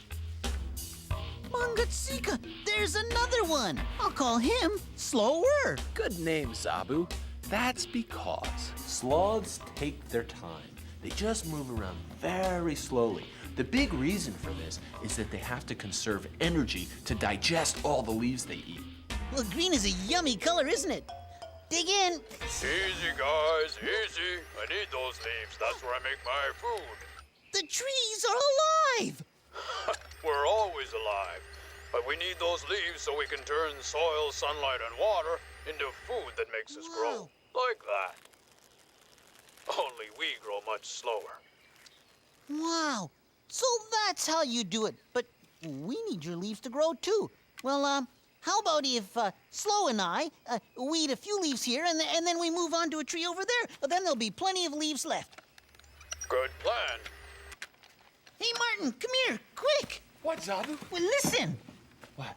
Muntjac, there's another one. I'll call him Slower. Good name, Zoboo. That's because sloths take their time. They just move around very slowly. The big reason for this is that they have to conserve energy to digest all the leaves they eat. Well, green is a yummy color, isn't it? Dig in. Easy, guys, easy. I need those leaves. That's where I make my food. The trees are alive. We're always alive. But we need those leaves so we can turn soil, sunlight, and water into food that makes us grow. Like that. Only we grow much slower. Wow. So that's how you do it. But we need your leaves to grow too. Well, how about if Slow and I, we eat a few leaves here and then we move on to a tree over there? Then there'll be plenty of leaves left. Good plan. Hey, Martin, come here, quick. What, Zoboo? Well, listen. What?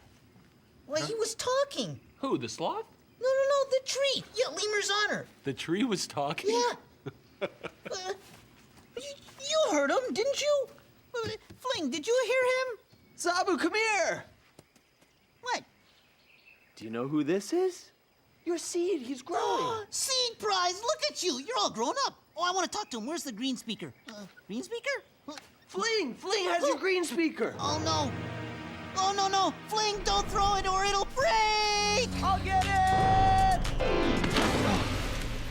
Well, he was talking. Who, the sloth? No, the tree. Yeah, Lemur's honor. The tree was talking? Yeah. You heard him, didn't you? Fling, did you hear him? Zoboo, come here! What? Do you know who this is? Your seed, he's growing. Seed prize, look at you. You're all grown up. Oh, I want to talk to him. Where's the green speaker? Green speaker? Fling has your green speaker. Oh, no. Oh, no. Fling, don't throw it or it'll break. I'll get it!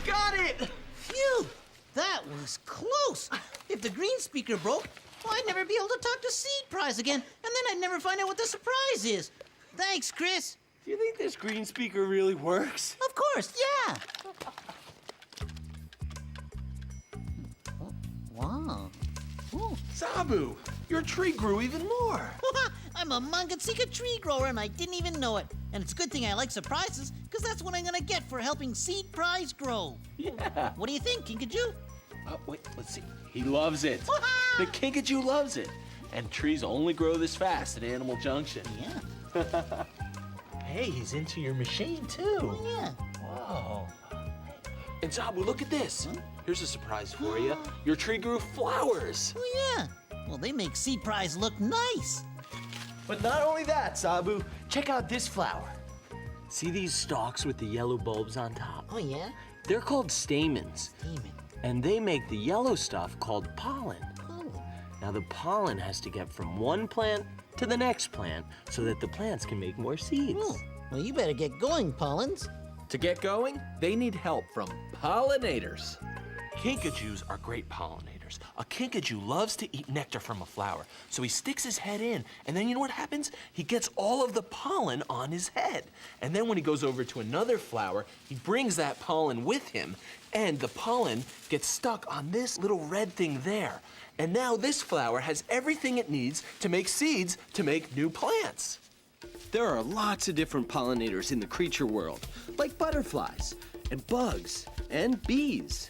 Got it! Phew, that was close. If the green speaker broke, well, I'd never be able to talk to Seed Prize again, and then I'd never find out what the surprise is. Thanks, Chris. Do you think this green speaker really works? Of course, yeah. Wow. Ooh. Zoboo, your tree grew even more. I'm a Mungatsika tree grower, and I didn't even know it. And it's a good thing I like surprises, because that's what I'm going to get for helping Seed Prize grow. Yeah. What do you think, Kinkajou? Wait, let's see. He loves it. The Kinkajou loves it. And trees only grow this fast at Animal Junction. Yeah. Hey, he's into your machine, too. Yeah. Whoa. And Zoboo, look at this. Huh? Here's a surprise for you. Your tree grew flowers. Oh, yeah. Well, they make Seed Prize look nice. But not only that, Zoboo. Check out this flower. See these stalks with the yellow bulbs on top? Oh, yeah? They're called stamens. Stamen. And they make the yellow stuff called pollen. Pollen? Now, the pollen has to get from one plant to the next plant so that the plants can make more seeds. Oh. Well, you better get going, Pollens. To get going, they need help from pollinators. Kinkajous are great pollinators. A kinkajou loves to eat nectar from a flower, so he sticks his head in, and then you know what happens? He gets all of the pollen on his head. And then when he goes over to another flower, he brings that pollen with him, and the pollen gets stuck on this little red thing there. And now this flower has everything it needs to make seeds to make new plants. There are lots of different pollinators in the creature world, like butterflies and bugs and bees.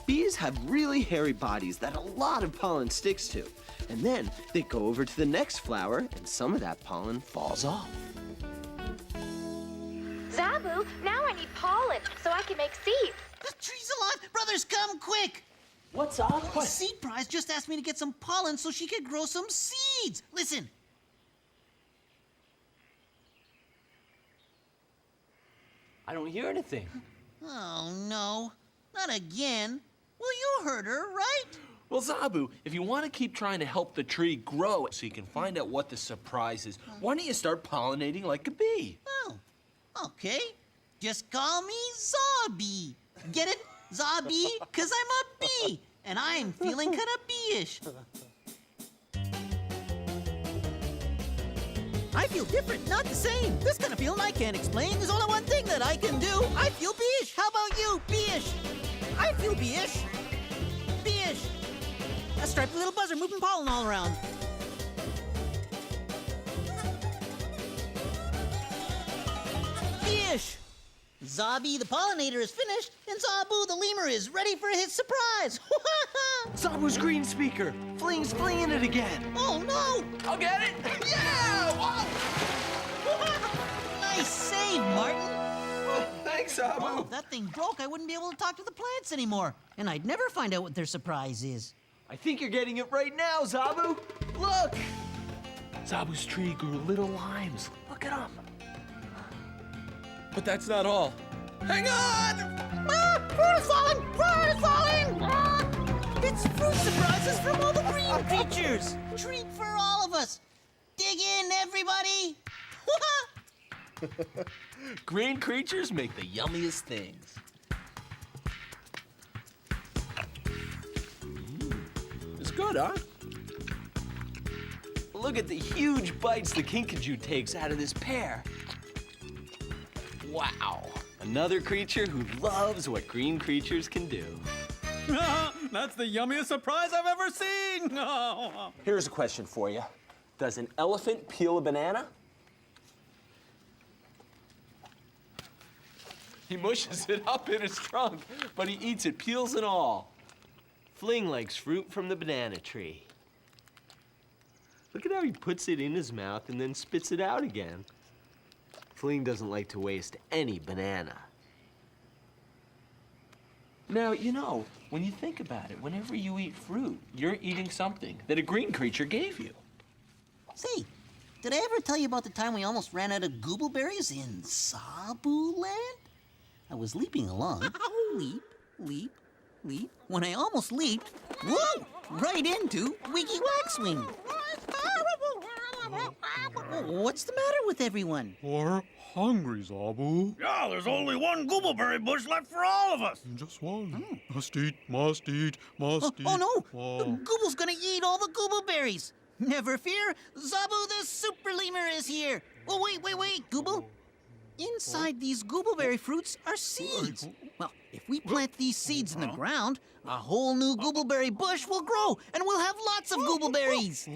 Bees have really hairy bodies that a lot of pollen sticks to. And then they go over to the next flower and some of that pollen falls off. Zoboo, now I need pollen so I can make seeds. The tree's alive! Brothers, come quick! What's up? What? Seed Prize just asked me to get some pollen so she could grow some seeds. Listen. I don't hear anything. Oh, no. Not again. Well, you heard her, right? Well, Zoboo, if you want to keep trying to help the tree grow so you can find out what the surprise is, why don't you start pollinating like a bee? Oh, okay. Just call me Zobby. Get it? Zobby? 'Cause I'm a bee, and I'm feeling kind of bee-ish. I feel different, not the same. This kind of feeling I can't explain. There's only one thing that I can do. I feel bee-ish. How about you? Bee-ish. I feel bee-ish. Bee-ish. A striped little buzzer moving pollen all around. Bee-ish. Zobby the pollinator is finished, and Zoboo the lemur is ready for his surprise. Zoboo's green speaker. Fling's flinging it again. Oh, no! I'll get it! Yeah! Wow! Nice save, Martin. Oh, thanks, Zoboo. Well, if that thing broke, I wouldn't be able to talk to the plants anymore, and I'd never find out what their surprise is. I think you're getting it right now, Zoboo. Look! Zoboo's tree grew little limes. Look at them. But that's not all. Hang on! Ah! Fruit is falling! Fruit is falling! Ah! It's fruit surprises from all the green creatures! Treat for all of us! Dig in, everybody! Green creatures make the yummiest things. It's good, huh? Look at the huge bites the kinkajou takes out of this pear. Wow. Another creature who loves what green creatures can do. That's the yummiest surprise I've ever seen! Here's a question for you. Does an elephant peel a banana? He mushes it up in his trunk, but he eats it, peels and all. Fling likes fruit from the banana tree. Look at how he puts it in his mouth and then spits it out again. Fling doesn't like to waste any banana. Now, you know, when you think about it, whenever you eat fruit, you're eating something that a green creature gave you. Say, did I ever tell you about the time we almost ran out of goobleberries in Zoboo land? I was leaping along. Leap, leap, leap. When I almost leaped, whoa! Right into Wiggy Waxwing. What's the matter with everyone? We're hungry, Zoboo. Yeah, there's only one goobleberry bush left for all of us. Just one. Must eat, must eat, must eat. Oh no! Gooble's gonna eat all the goobleberries. Never fear, Zoboo the super lemur is here. Oh, wait, Gooble. Inside these goobleberry fruits are seeds. Well, if we plant these seeds in the ground, a whole new goobleberry bush will grow, and we'll have lots of goobleberries.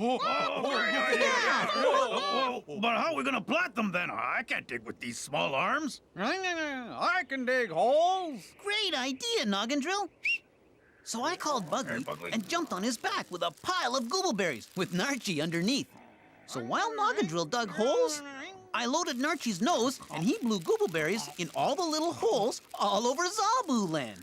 But how are we gonna plant them then? I can't dig with these small arms. I can dig holes. Great idea, Noggin Drill. So I called Buggy and jumped on his back with a pile of goobleberries with Narchi underneath. So while Noggin Drill dug holes, I loaded Narchi's nose and he blew goobleberries in all the little holes all over Zoboo land.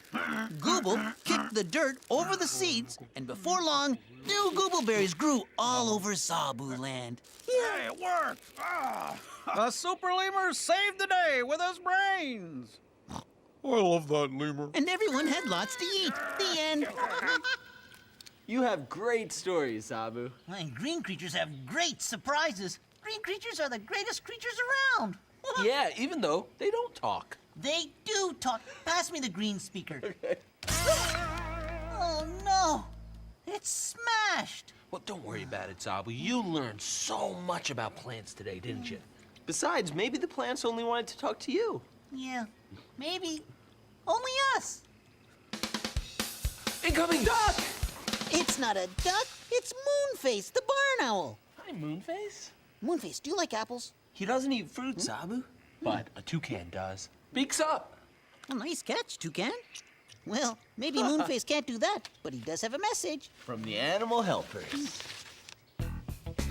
Gooble kicked the dirt over the seeds, and before long, new goobleberries grew all over Zoboo land. Hey, it worked! The super lemur saved the day with his brains. I love that lemur. And everyone had lots to eat. The end. You have great stories, Zoboo. And green creatures have great surprises. Green creatures are the greatest creatures around. Yeah, even though they don't talk. They do talk. Pass me the green speaker. Okay. Oh, no. It's smashed. Well, don't worry about it, Zoboo. You learned so much about plants today, didn't you? Besides, maybe the plants only wanted to talk to you. Yeah, maybe. Only us. Incoming duck! It's not a duck. It's Moonface, the barn owl. Hi, Moonface. Moonface, do you like apples? He doesn't eat fruit, Zoboo. But a toucan does. Beaks up. A nice catch, toucan. Well, maybe Moonface can't do that, but he does have a message. From the animal helpers.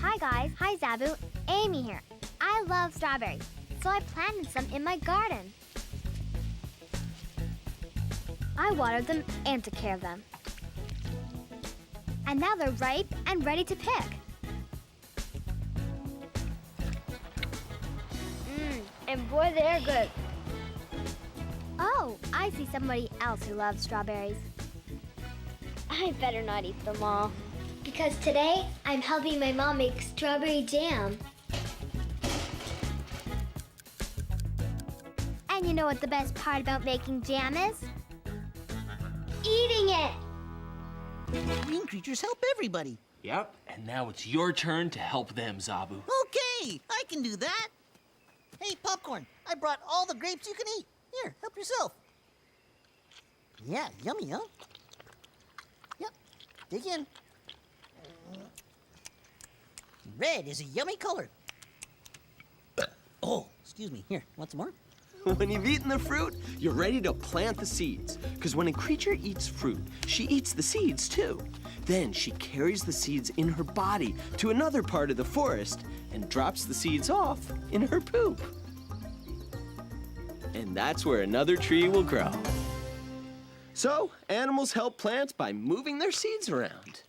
Hi, guys. Hi, Zoboo. Amy here. I love strawberries, so I planted some in my garden. I watered them and took care of them. And now they're ripe and ready to pick. And boy, they're good. Oh, I see somebody else who loves strawberries. I better not eat them all, because today I'm helping my mom make strawberry jam. And you know what the best part about making jam is? Eating it! Green creatures help everybody. Yep, and now it's your turn to help them, Zoboo. Okay, I can do that. Hey, Popcorn, I brought all the grapes you can eat. Here, help yourself. Yeah, yummy, huh? Yep, dig in. Red is a yummy color. Oh, excuse me. Here, want some more? When you've eaten the fruit, you're ready to plant the seeds. Because when a creature eats fruit, she eats the seeds too. Then she carries the seeds in her body to another part of the forest and drops the seeds off in her poop. And that's where another tree will grow. So, animals help plants by moving their seeds around.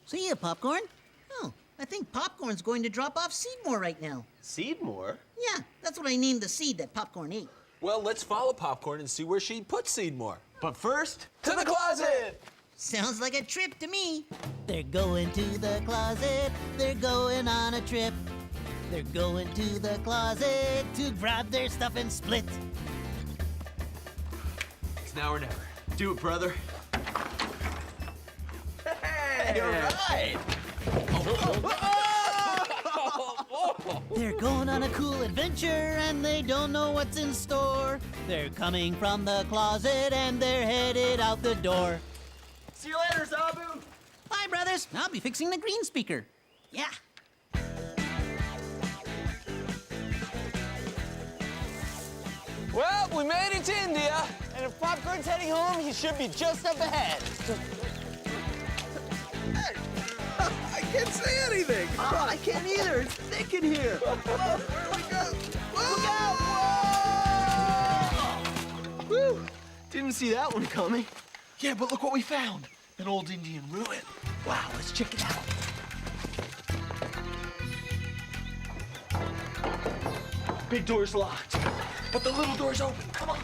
See ya, Popcorn. Oh, I think Popcorn's going to drop off Seedmore right now. Seedmore? Yeah, that's what I named the seed that Popcorn ate. Well, let's follow Popcorn and see where she put Seedmore. But first, to the closet! Sounds like a trip to me. They're going to the closet. They're going on a trip. They're going to the closet to grab their stuff and split. It's now or never. Do it, brother. Hey, all right! They're going on a cool adventure and they don't know what's in store. They're coming from the closet and they're headed out the door. See you later, Zoboo! Bye, brothers. I'll be fixing the green speaker. Yeah. Well, we made it to India, and if Popcorn's heading home, he should be just up ahead. I can't see anything. Oh, I can't either. It's thick in here. Whoa, here we go. Look out! Whoa! Woo! Didn't see that one coming. Yeah, but look what we found. An old Indian ruin. Wow, let's check it out. Big door's locked, but the little door's open. Come on.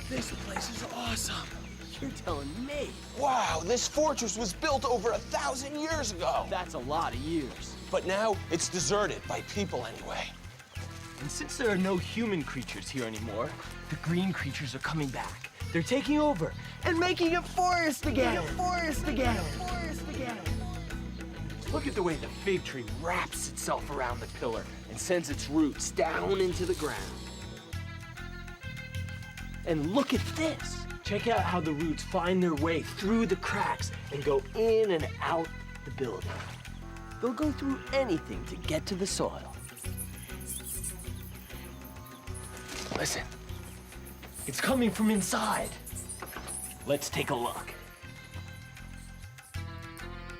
This place is awesome. You're telling me. Wow, this fortress was built over 1,000 years ago. That's a lot of years. But now it's deserted by people anyway. And since there are no human creatures here anymore, the green creatures are coming back. They're taking over and making a forest again. Look at the way the fig tree wraps itself around the pillar and sends its roots down into the ground. And look at this. Check out how the roots find their way through the cracks and go in and out the building. They'll go through anything to get to the soil. Listen, it's coming from inside. Let's take a look.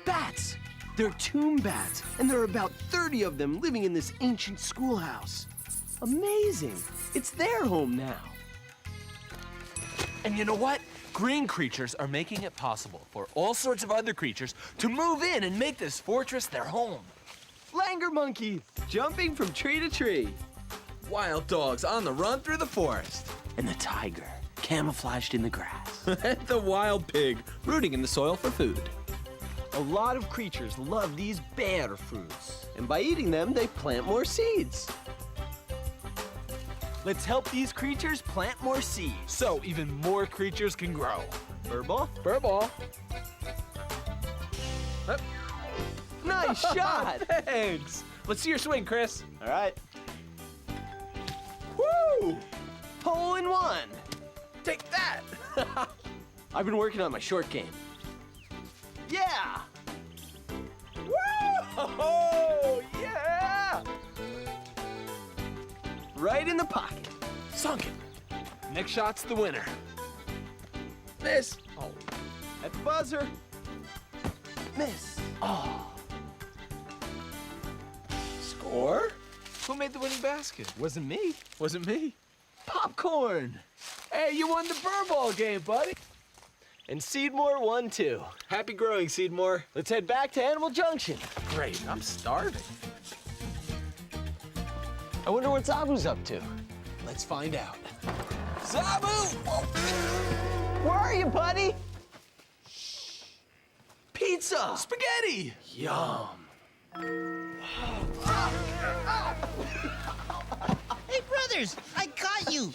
Bats! They're tomb bats, and there are about 30 of them living in this ancient schoolhouse. Amazing. It's their home now. And you know what? Green creatures are making it possible for all sorts of other creatures to move in and make this fortress their home. Flanger monkeys, jumping from tree to tree. Wild dogs on the run through the forest. And the tiger, camouflaged in the grass. The wild pig, rooting in the soil for food. A lot of creatures love these bear fruits, and by eating them, they plant more seeds. Let's help these creatures plant more seeds. So even more creatures can grow. Furball? Furball. Nice shot! Thanks. Let's see your swing, Chris. All right. Woo! Hole in one. Take that. I've been working on my short game. Yeah! Woo! Yeah! Right in the pocket. Sunk it. Next shot's the winner. Miss. Oh, at the buzzer. Miss. Oh. Score? Who made the winning basket? Wasn't me. Wasn't me. Popcorn. Hey, you won the Burball game, buddy. And Seedmore won too. Happy growing, Seedmore. Let's head back to Animal Junction. Great, I'm starving. I wonder what Zoboo's up to. Let's find out. Zoboo! Where are you, buddy? Pizza! Spaghetti! Yum. Hey, brothers, I caught you.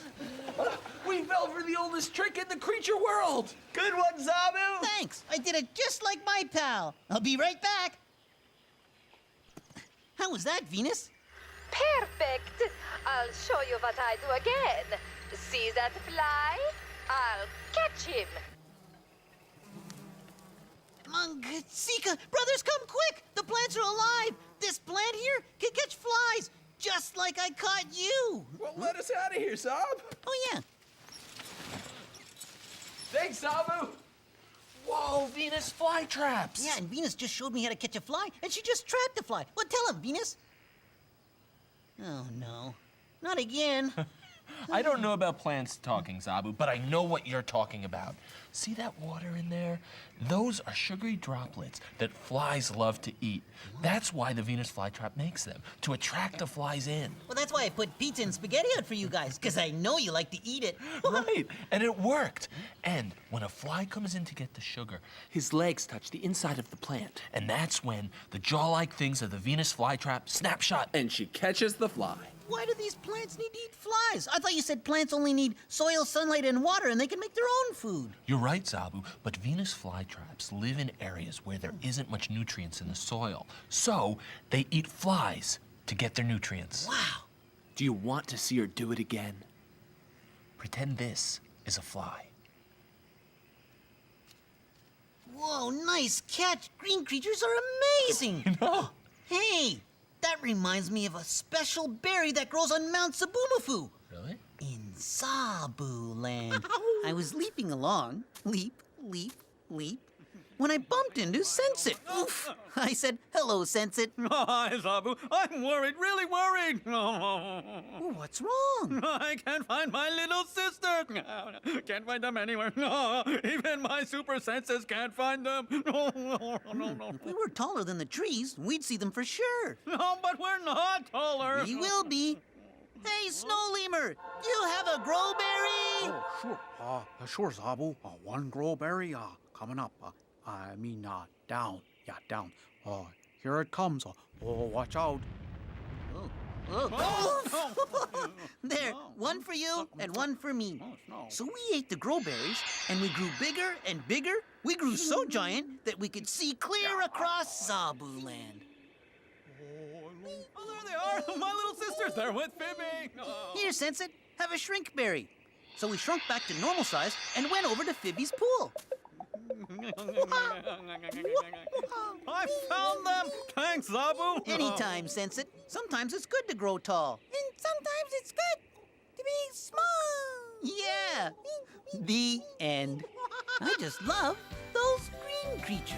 We fell for the oldest trick in the creature world. Good one, Zoboo. Thanks. I did it just like my pal. I'll be right back. How was that, Venus? Perfect. I'll show you what I do again. See that fly? I'll catch him. Sika, brothers, come quick! The plants are alive! This plant here can catch flies, just like I caught you! Well, let us out of here, Zob. Oh, yeah. Thanks, Zoboo. Whoa, Venus flytraps. Yeah, and Venus just showed me how to catch a fly, and she just trapped a fly. Well, tell him, Venus. Oh, no. Not again. I don't know about plants talking, Zoboo, but I know what you're talking about. See that water in there? Those are sugary droplets that flies love to eat. That's why the Venus flytrap makes them, to attract the flies in. Well, that's why I put pizza and spaghetti out for you guys, because I know you like to eat it. Right, and it worked. And when a fly comes in to get the sugar, his legs touch the inside of the plant. And that's when the jaw-like things of the Venus flytrap snapshot, and she catches the fly. Why do these plants need to eat flies? I thought you said plants only need soil, sunlight, and water, and they can make their own food. You're right, Zoboo, but Venus flytraps live in areas where there isn't much nutrients in the soil. So they eat flies to get their nutrients. Wow. Do you want to see her do it again? Pretend this is a fly. Whoa, nice catch. Green creatures are amazing. No. Hey, that reminds me of a special berry that grows on Mount Zoboomafoo. Really? In Zoboo land. I was leaping along, leap, leap, leap, when I bumped into Sensit. Oof! I said, hello, Sensit. Hi, Zoboo. I'm worried, really worried. What's wrong? I can't find my little sister. Can't find them anywhere. Even my super senses can't find them. If we were taller than the trees, we'd see them for sure. No, but we're not taller. We will be. Hey, snow lemur, you have a growberry? Oh, sure. Sure, Zoboo. One growberry, coming up. Down. Yeah, down. Here it comes. Watch out. There, one for you and one for me. So we ate the growberries, and we grew bigger and bigger. We grew so giant that we could see clear across Zoboo land. Oh, there they are. My little sisters. They're with Phoebe. Here, Sensit, have a shrinkberry. So we shrunk back to normal size and went over to Phoebe's pool. I found them! Thanks, Zoboo! Anytime, Sensit. Sometimes it's good to grow tall. And sometimes it's good to be small. Yeah. The end. I just love those green creatures.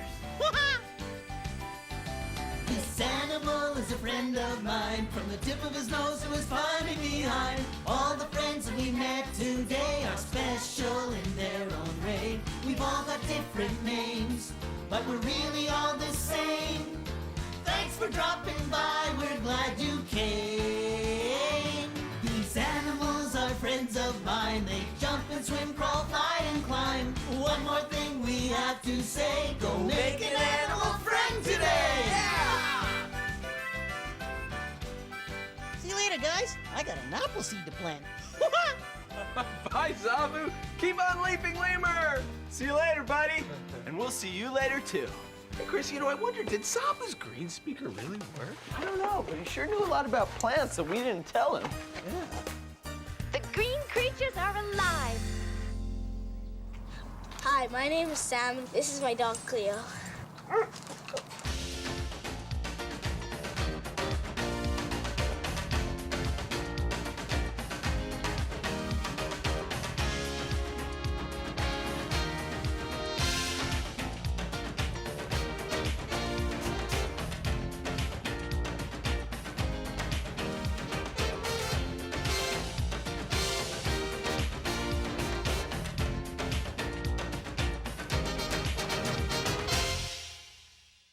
This animal is a friend of mine. From the tip of his nose to his climbing behind. All the friends that we met today are special in their own way. We've all got different names, but we're really all the same. Thanks for dropping by, we're glad you came. These animals are friends of mine. They jump and swim, crawl, fly and climb. One more thing we have to say. Go make an animal friend today! See you later, guys. I got an apple seed to plant. Bye, Zoboo. Keep on leaping, lemur. See you later, buddy. And we'll see you later, too. Hey, Chris, I wonder, did Zoboo's green speaker really work? I don't know, but he sure knew a lot about plants that we didn't tell him. Yeah. The green creatures are alive. Hi, my name is Sam. This is my dog, Cleo.